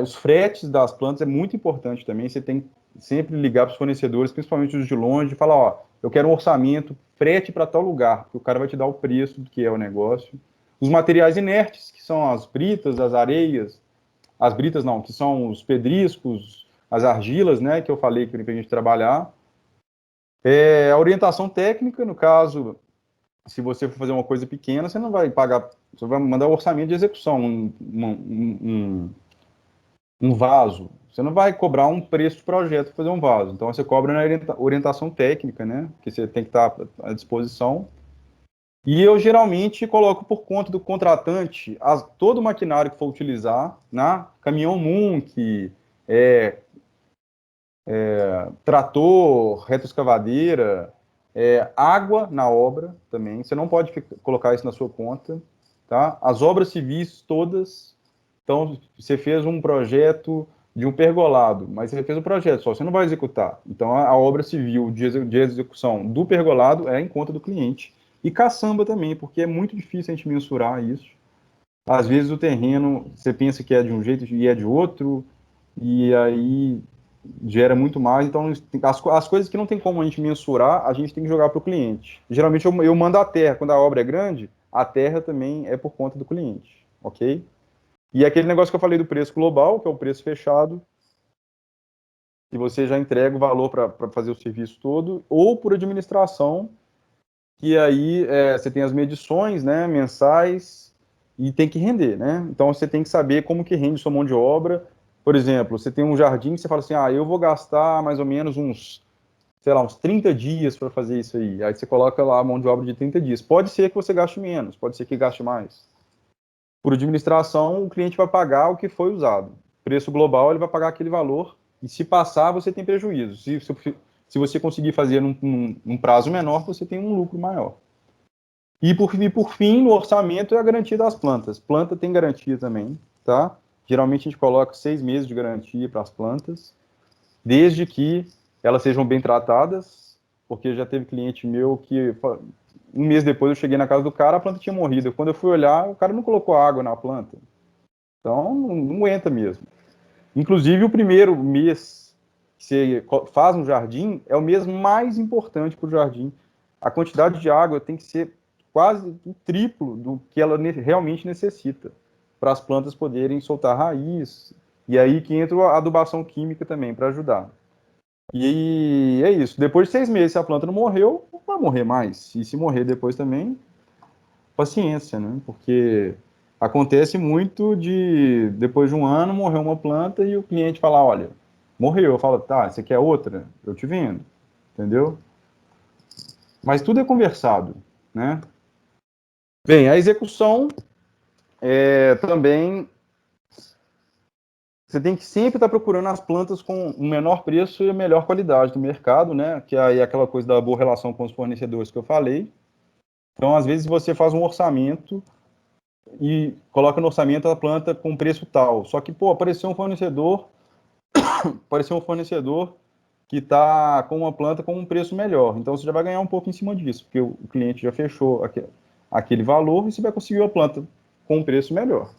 os fretes das plantas é muito importante também, você tem que sempre ligar para os fornecedores, principalmente os de longe, e falar, ó, eu quero um orçamento, frete para tal lugar, porque o cara vai te dar o preço do que é o negócio. Os materiais inertes, que são as britas, as areias, as britas não, que são os pedriscos, as argilas, né, que eu falei que a gente trabalhar. A orientação técnica, no caso, se você for fazer uma coisa pequena, você não vai pagar, você vai mandar o orçamento de execução, um vaso. Você não vai cobrar um preço de projeto para fazer um vaso. Então, você cobra na orientação técnica, né, que você tem que estar à disposição. E eu geralmente coloco por conta do contratante todo o maquinário que for utilizar, né? Caminhão Munk, trator, retroescavadeira, água na obra também. Você não pode colocar isso na sua conta, tá? As obras civis todas. Então, você fez um projeto de um pergolado, mas você fez o projeto só, você não vai executar. Então, a obra civil de execução do pergolado é em conta do cliente. E caçamba também, porque é muito difícil a gente mensurar isso. Às vezes o terreno, você pensa que é de um jeito e é de outro, e aí gera muito mais. Então, as coisas que não tem como a gente mensurar, a gente tem que jogar para o cliente. Geralmente eu mando a terra, quando a obra é grande, a terra também é por conta do cliente, ok? E aquele negócio que eu falei do preço global, que é o preço fechado, que você já entrega o valor para fazer o serviço todo, ou por administração, que aí você tem as medições, né, mensais, e tem que render, né? Então você tem que saber como que rende sua mão de obra. Por exemplo, você tem um jardim, você fala assim, eu vou gastar mais ou menos uns, sei lá, uns 30 dias para fazer isso aí. Aí você coloca lá a mão de obra de 30 dias. Pode ser que você gaste menos, pode ser que gaste mais. Por administração, o cliente vai pagar o que foi usado. Preço global, ele vai pagar aquele valor, e se passar, você tem prejuízo. Se você conseguir fazer num prazo menor, você tem um lucro maior. E por fim, no orçamento é a garantia das plantas. Planta tem garantia também, tá? Geralmente a gente coloca 6 meses de garantia para as plantas, desde que elas sejam bem tratadas, porque já teve cliente meu que um mês depois eu cheguei na casa do cara, a planta tinha morrido. Quando eu fui olhar, o cara não colocou água na planta. Então não aguenta mesmo. Inclusive o primeiro mês que você faz um jardim é o mês mais importante para o jardim. A quantidade de água tem que ser quase o triplo do que ela realmente necessita para as plantas poderem soltar raiz. E aí que entra a adubação química também para ajudar. E é isso. Depois de 6 meses, se a planta não morreu, não vai morrer mais. E se morrer depois também, paciência, né? Porque acontece muito de, depois de um ano, morrer uma planta e o cliente falar, olha, morreu. Eu falo, tá, você quer outra? Eu te vendo. Entendeu? Mas tudo é conversado, né? Bem, a execução também, você tem que sempre estar procurando as plantas com o menor preço e a melhor qualidade do mercado, né? Que aí é aquela coisa da boa relação com os fornecedores que eu falei. Então, às vezes, você faz um orçamento e coloca no orçamento a planta com preço tal. Só que, pô, apareceu um fornecedor que está com uma planta com um preço melhor. Então, você já vai ganhar um pouco em cima disso, porque o cliente já fechou aquele valor e você vai conseguir a planta com um preço melhor.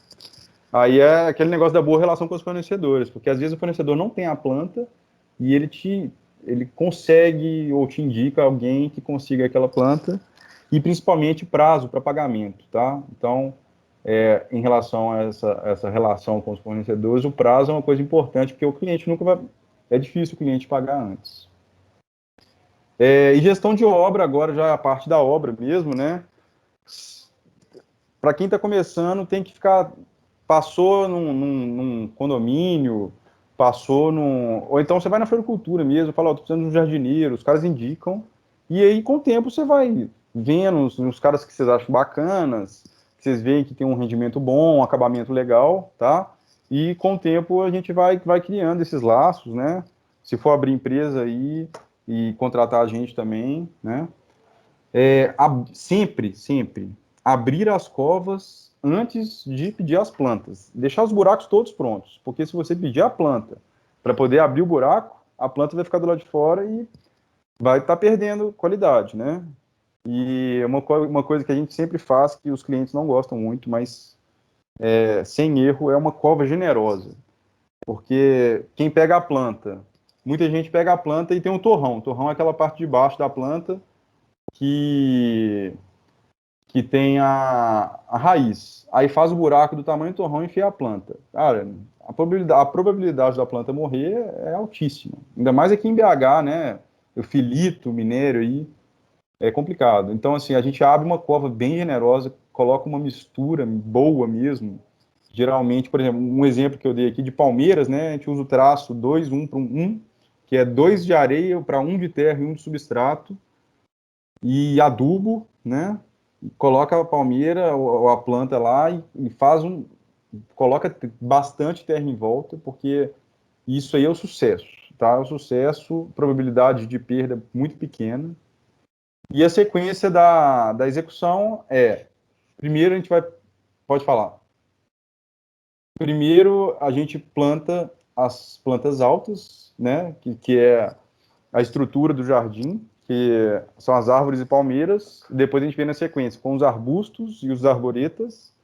Aí é aquele negócio da boa relação com os fornecedores, porque às vezes o fornecedor não tem a planta e ele consegue ou te indica alguém que consiga aquela planta e principalmente prazo para pagamento, tá? Então, em relação a essa relação com os fornecedores, o prazo é uma coisa importante, porque o cliente nunca vai... É difícil o cliente pagar antes. E gestão de obra, agora já é a parte da obra mesmo, né? Para quem está começando, tem que ficar... Passou num condomínio, passou num... Ou então você vai na floricultura mesmo, fala, tô precisando de um jardineiro, os caras indicam, e aí com o tempo você vai vendo os caras que vocês acham bacanas, que vocês veem que tem um rendimento bom, um acabamento legal, tá? E com o tempo a gente vai criando esses laços, né? Se for abrir empresa aí e contratar a gente também, né? Sempre abrir as covas antes de pedir as plantas. Deixar os buracos todos prontos, porque se você pedir a planta para poder abrir o buraco, a planta vai ficar do lado de fora e vai estar perdendo qualidade, né? E é uma coisa que a gente sempre faz, que os clientes não gostam muito, mas sem erro, é uma cova generosa. Porque quem pega a planta, muita gente pega a planta e tem um torrão. O torrão é aquela parte de baixo da planta que tem a raiz. Aí faz o buraco do tamanho do torrão e enfia a planta. Cara, a probabilidade da planta morrer é altíssima. Ainda mais aqui em BH, né? O filito minério aí é complicado. Então, assim, a gente abre uma cova bem generosa, coloca uma mistura boa mesmo. Geralmente, por exemplo, um exemplo que eu dei aqui de palmeiras, né? A gente usa o traço 2, 1 para 1, que é 2 de areia para 1 de terra e 1 de substrato, e adubo, né? Coloca a palmeira ou a planta lá e coloca bastante terra em volta, porque isso aí é o sucesso. tá? O sucesso, probabilidade de perda muito pequena. E a sequência da execução é, primeiro a gente pode falar, primeiro a gente planta as plantas altas, né, que é a estrutura do jardim, que são as árvores e palmeiras, depois a gente vem na sequência com os arbustos e os arboretas,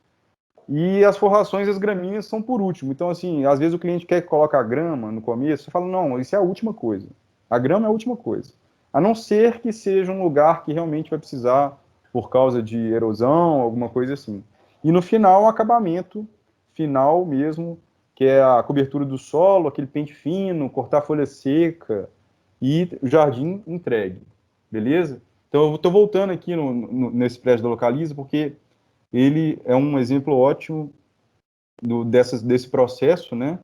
e as forrações e as gramíneas são por último. Então, assim, às vezes o cliente quer que coloque a grama no começo, você fala, não, isso é a última coisa. A grama é a última coisa. A não ser que seja um lugar que realmente vai precisar por causa de erosão, alguma coisa assim. E no final, o acabamento final mesmo, que é a cobertura do solo, aquele pente fino, cortar a folha seca e o jardim entregue. Beleza? Então, eu estou voltando aqui nesse prédio da Localiza, porque ele é um exemplo ótimo desse processo, né?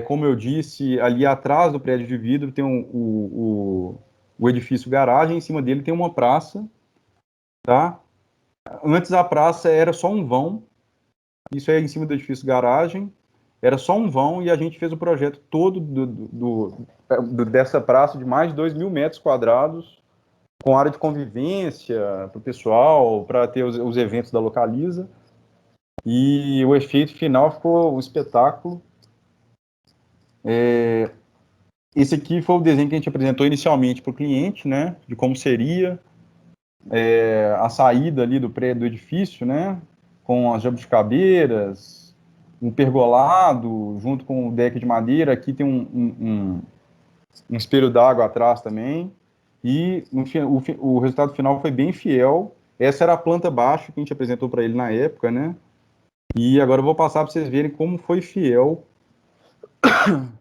Como eu disse, ali atrás do prédio de vidro tem o edifício garagem, em cima dele tem uma praça, tá? Antes a praça era só um vão, isso é em cima do edifício garagem, era só um vão e a gente fez o projeto todo dessa praça de mais de 2.000 metros quadrados, com área de convivência para o pessoal, para ter os eventos da Localiza. E o efeito final ficou um espetáculo. Esse aqui foi o desenho que a gente apresentou inicialmente para o cliente, né? De como seria a saída ali do prédio do edifício, né? Com as jabuticabeiras, um pergolado, junto com o deck de madeira. Aqui tem um espelho d'água atrás também. E o resultado final foi bem fiel. Essa era a planta baixa que a gente apresentou para ele na época, né? E agora eu vou passar para vocês verem como foi fiel.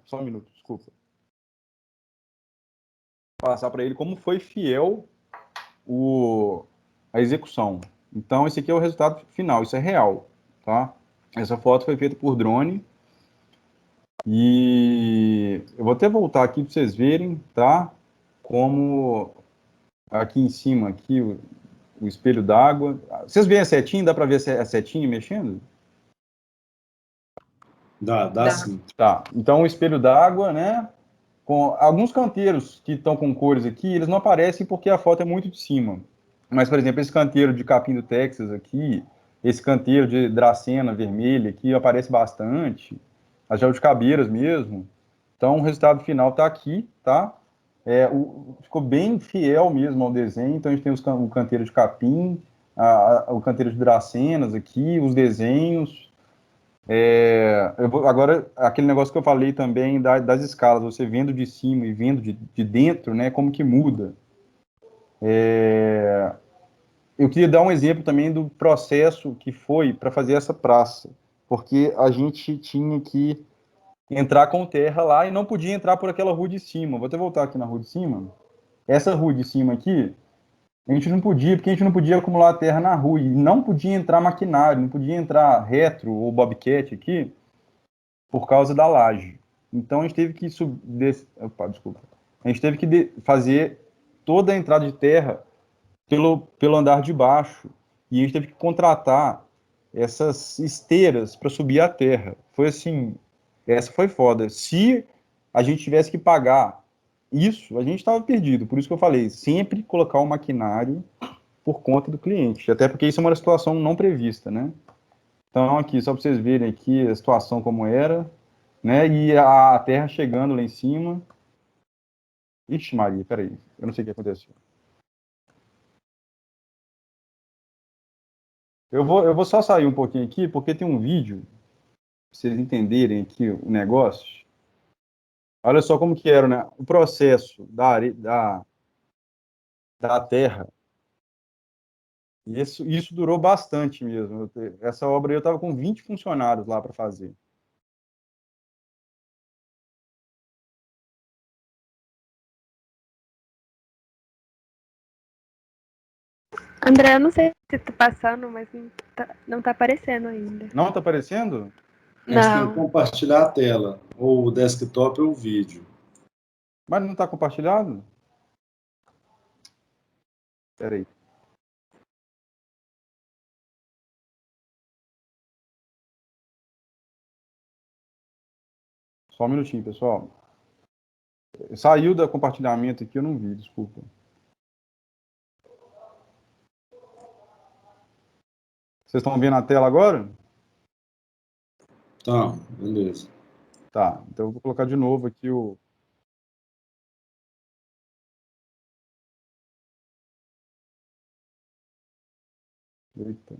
Só um minuto, desculpa. Passar para ele como foi fiel a execução. Então, esse aqui é o resultado final, isso é real, tá? Essa foto foi feita por drone e eu vou até voltar aqui para vocês verem, tá? Como aqui em cima, aqui o espelho d'água. Vocês veem a setinha? Dá para ver a setinha mexendo? Dá sim. Tá. Então, o espelho d'água, né? Com alguns canteiros que estão com cores aqui, eles não aparecem porque a foto é muito de cima. Mas, por exemplo, esse canteiro de capim do Texas aqui, esse canteiro de dracena vermelha aqui aparece bastante, as jabuticabeiras mesmo. Então, o resultado final está aqui, tá? Ficou bem fiel mesmo ao desenho. Então, a gente tem o canteiro de capim, o canteiro de dracenas aqui, os desenhos. Agora, aquele negócio que eu falei também das escalas, você vendo de cima e vendo de dentro, né, como que muda. Eu queria dar um exemplo também do processo que foi para fazer essa praça, porque a gente tinha que entrar com terra lá e não podia entrar por aquela rua de cima. Vou até voltar aqui na rua de cima. Essa rua de cima aqui, a gente não podia, porque a gente não podia acumular terra na rua e não podia entrar maquinário, não podia entrar retro ou bobcat aqui, por causa da laje. Então a gente teve que subir. Opa, desculpa. A gente teve que fazer toda a entrada de terra pelo andar de baixo. E a gente teve que contratar essas esteiras para subir a terra. Foi assim, essa foi foda. Se a gente tivesse que pagar isso, a gente estava perdido. Por isso que eu falei, sempre colocar o maquinário por conta do cliente. Até porque isso é uma situação não prevista, né? Então, aqui, só para vocês verem aqui a situação como era, né? E a terra chegando lá em cima. Ixi, Maria, peraí, eu não sei o que aconteceu. Eu vou só sair um pouquinho aqui, porque tem um vídeo, para vocês entenderem aqui o negócio. Olha só como que era, né? O processo da terra. E isso durou bastante mesmo. Essa obra eu estava com 20 funcionários lá para fazer. André, eu não sei se tá passando, mas não tá aparecendo ainda. Não está aparecendo? A gente tem que Não. compartilhar a tela, ou o desktop ou o vídeo. Mas não está compartilhado? Peraí. Só um minutinho, pessoal. Saiu da compartilhamento aqui, eu não vi, desculpa. Vocês estão vendo a tela agora? Tá, beleza. Tá, então eu vou colocar de novo aqui o... Eita.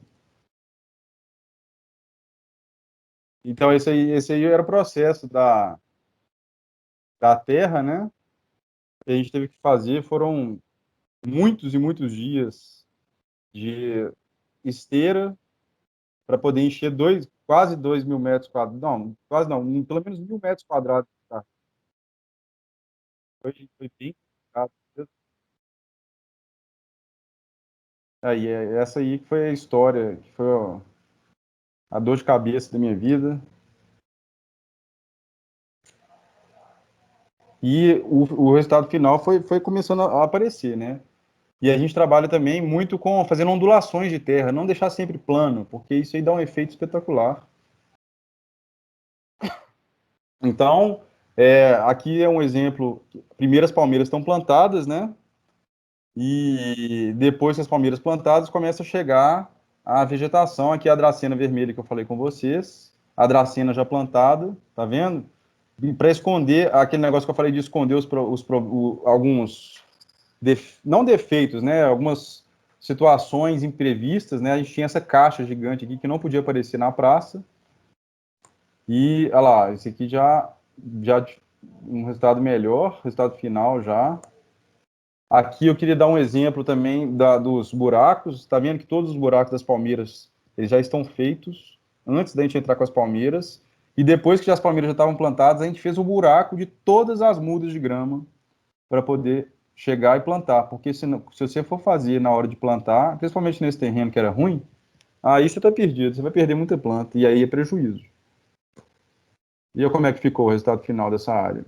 Então, esse aí era o processo da Terra, né? Que a gente teve que fazer, foram muitos e muitos dias de esteira para poder encher quase 2.000 metros quadrados. Não, quase não, pelo menos 1.000 metros quadrados. Tá? Foi bem complicado. Aí, essa aí que foi a história, que foi a dor de cabeça da minha vida. E o resultado final foi começando a aparecer, né? E a gente trabalha também muito com fazendo ondulações de terra, não deixar sempre plano, porque isso aí dá um efeito espetacular. Então, aqui é um exemplo. Primeiro as palmeiras estão plantadas, né? E depois que as palmeiras plantadas, começa a chegar a vegetação. Aqui é a dracena vermelha que eu falei com vocês. A dracena já plantada, tá vendo? Para esconder aquele negócio que eu falei de esconder alguns não defeitos, né? Algumas situações imprevistas, né? A gente tinha essa caixa gigante aqui que não podia aparecer na praça. E, olha lá, esse aqui já um resultado melhor, resultado final já. Aqui eu queria dar um exemplo também dos buracos. Está vendo que todos os buracos das palmeiras eles já estão feitos antes da gente entrar com as palmeiras. E depois que as palmeiras já estavam plantadas, a gente fez o buraco de todas as mudas de grama para poder chegar e plantar. Porque se você for fazer na hora de plantar, principalmente nesse terreno que era ruim, aí você está perdido, você vai perder muita planta. E aí é prejuízo. E aí, como é que ficou o resultado final dessa área?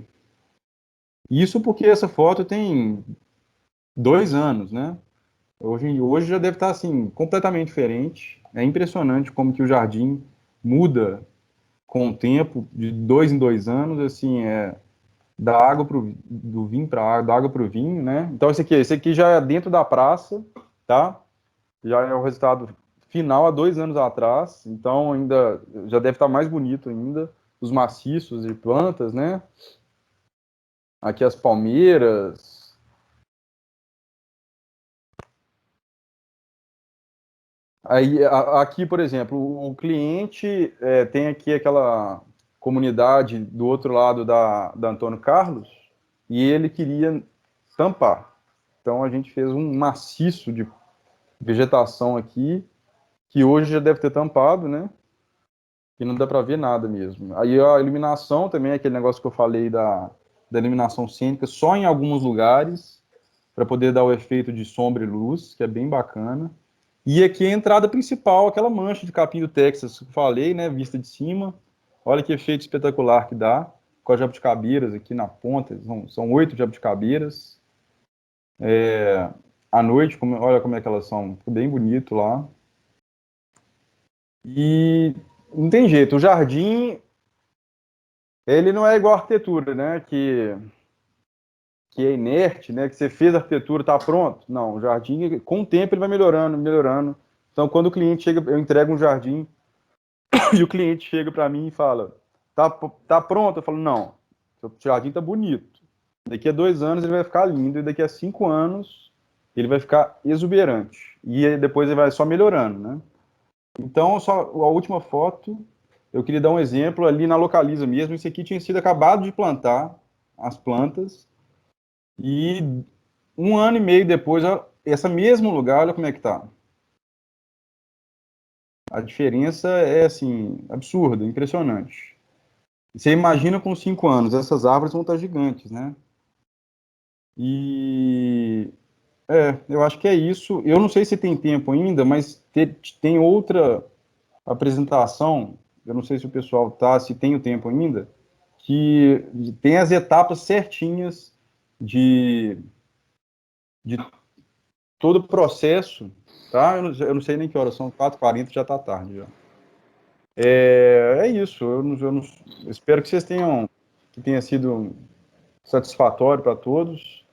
Isso porque essa foto tem 2 anos, né? Hoje já deve estar assim completamente diferente. É impressionante como que o jardim muda com o tempo, de 2 em 2 anos, assim, da água do vinho para água, da água para o vinho, né? Então esse aqui já é dentro da praça, tá? Já é o resultado final há 2 anos atrás, então ainda já deve estar mais bonito ainda, os maciços de plantas, né? Aqui as palmeiras. Aí, aqui, por exemplo, o cliente tem aqui aquela comunidade do outro lado da Antônio Carlos e ele queria tampar. Então, a gente fez um maciço de vegetação aqui, que hoje já deve ter tampado, né? E não dá para ver nada mesmo. Aí a iluminação também, aquele negócio que eu falei da iluminação cênica, só em alguns lugares, para poder dar o efeito de sombra e luz, que é bem bacana. E aqui é a entrada principal, aquela mancha de capim do Texas que eu falei, né, vista de cima. Olha que efeito espetacular que dá, com as jabuticabeiras aqui na ponta, são 8 jabuticabeiras. À noite, olha como é que elas são, fica bem bonito lá. E não tem jeito, o jardim, ele não é igual a arquitetura, né, que é inerte, né, que você fez a arquitetura, está pronto. Não, o jardim, com o tempo, ele vai melhorando, melhorando. Então, quando o cliente chega, eu entrego um jardim e o cliente chega para mim e fala, tá pronto? Eu falo, não, o jardim tá bonito. Daqui a 2 anos ele vai ficar lindo e daqui a 5 anos ele vai ficar exuberante. E aí depois ele vai só melhorando, né? Então, só a última foto, eu queria dar um exemplo ali na Localiza mesmo. Esse aqui tinha sido acabado de plantar as plantas e 1 ano e meio depois, esse mesmo lugar, olha como é que tá. A diferença é, assim, absurda, impressionante. Você imagina com 5 anos, essas árvores vão estar gigantes, né? E eu acho que é isso. Eu não sei se tem tempo ainda, mas tem outra apresentação. Eu não sei se o pessoal se tem o tempo ainda, que tem as etapas certinhas de, de todo o processo, tá? Eu não sei nem que horas são, 4h40, já está tarde já. É isso. Eu espero que vocês que tenha sido satisfatório para todos.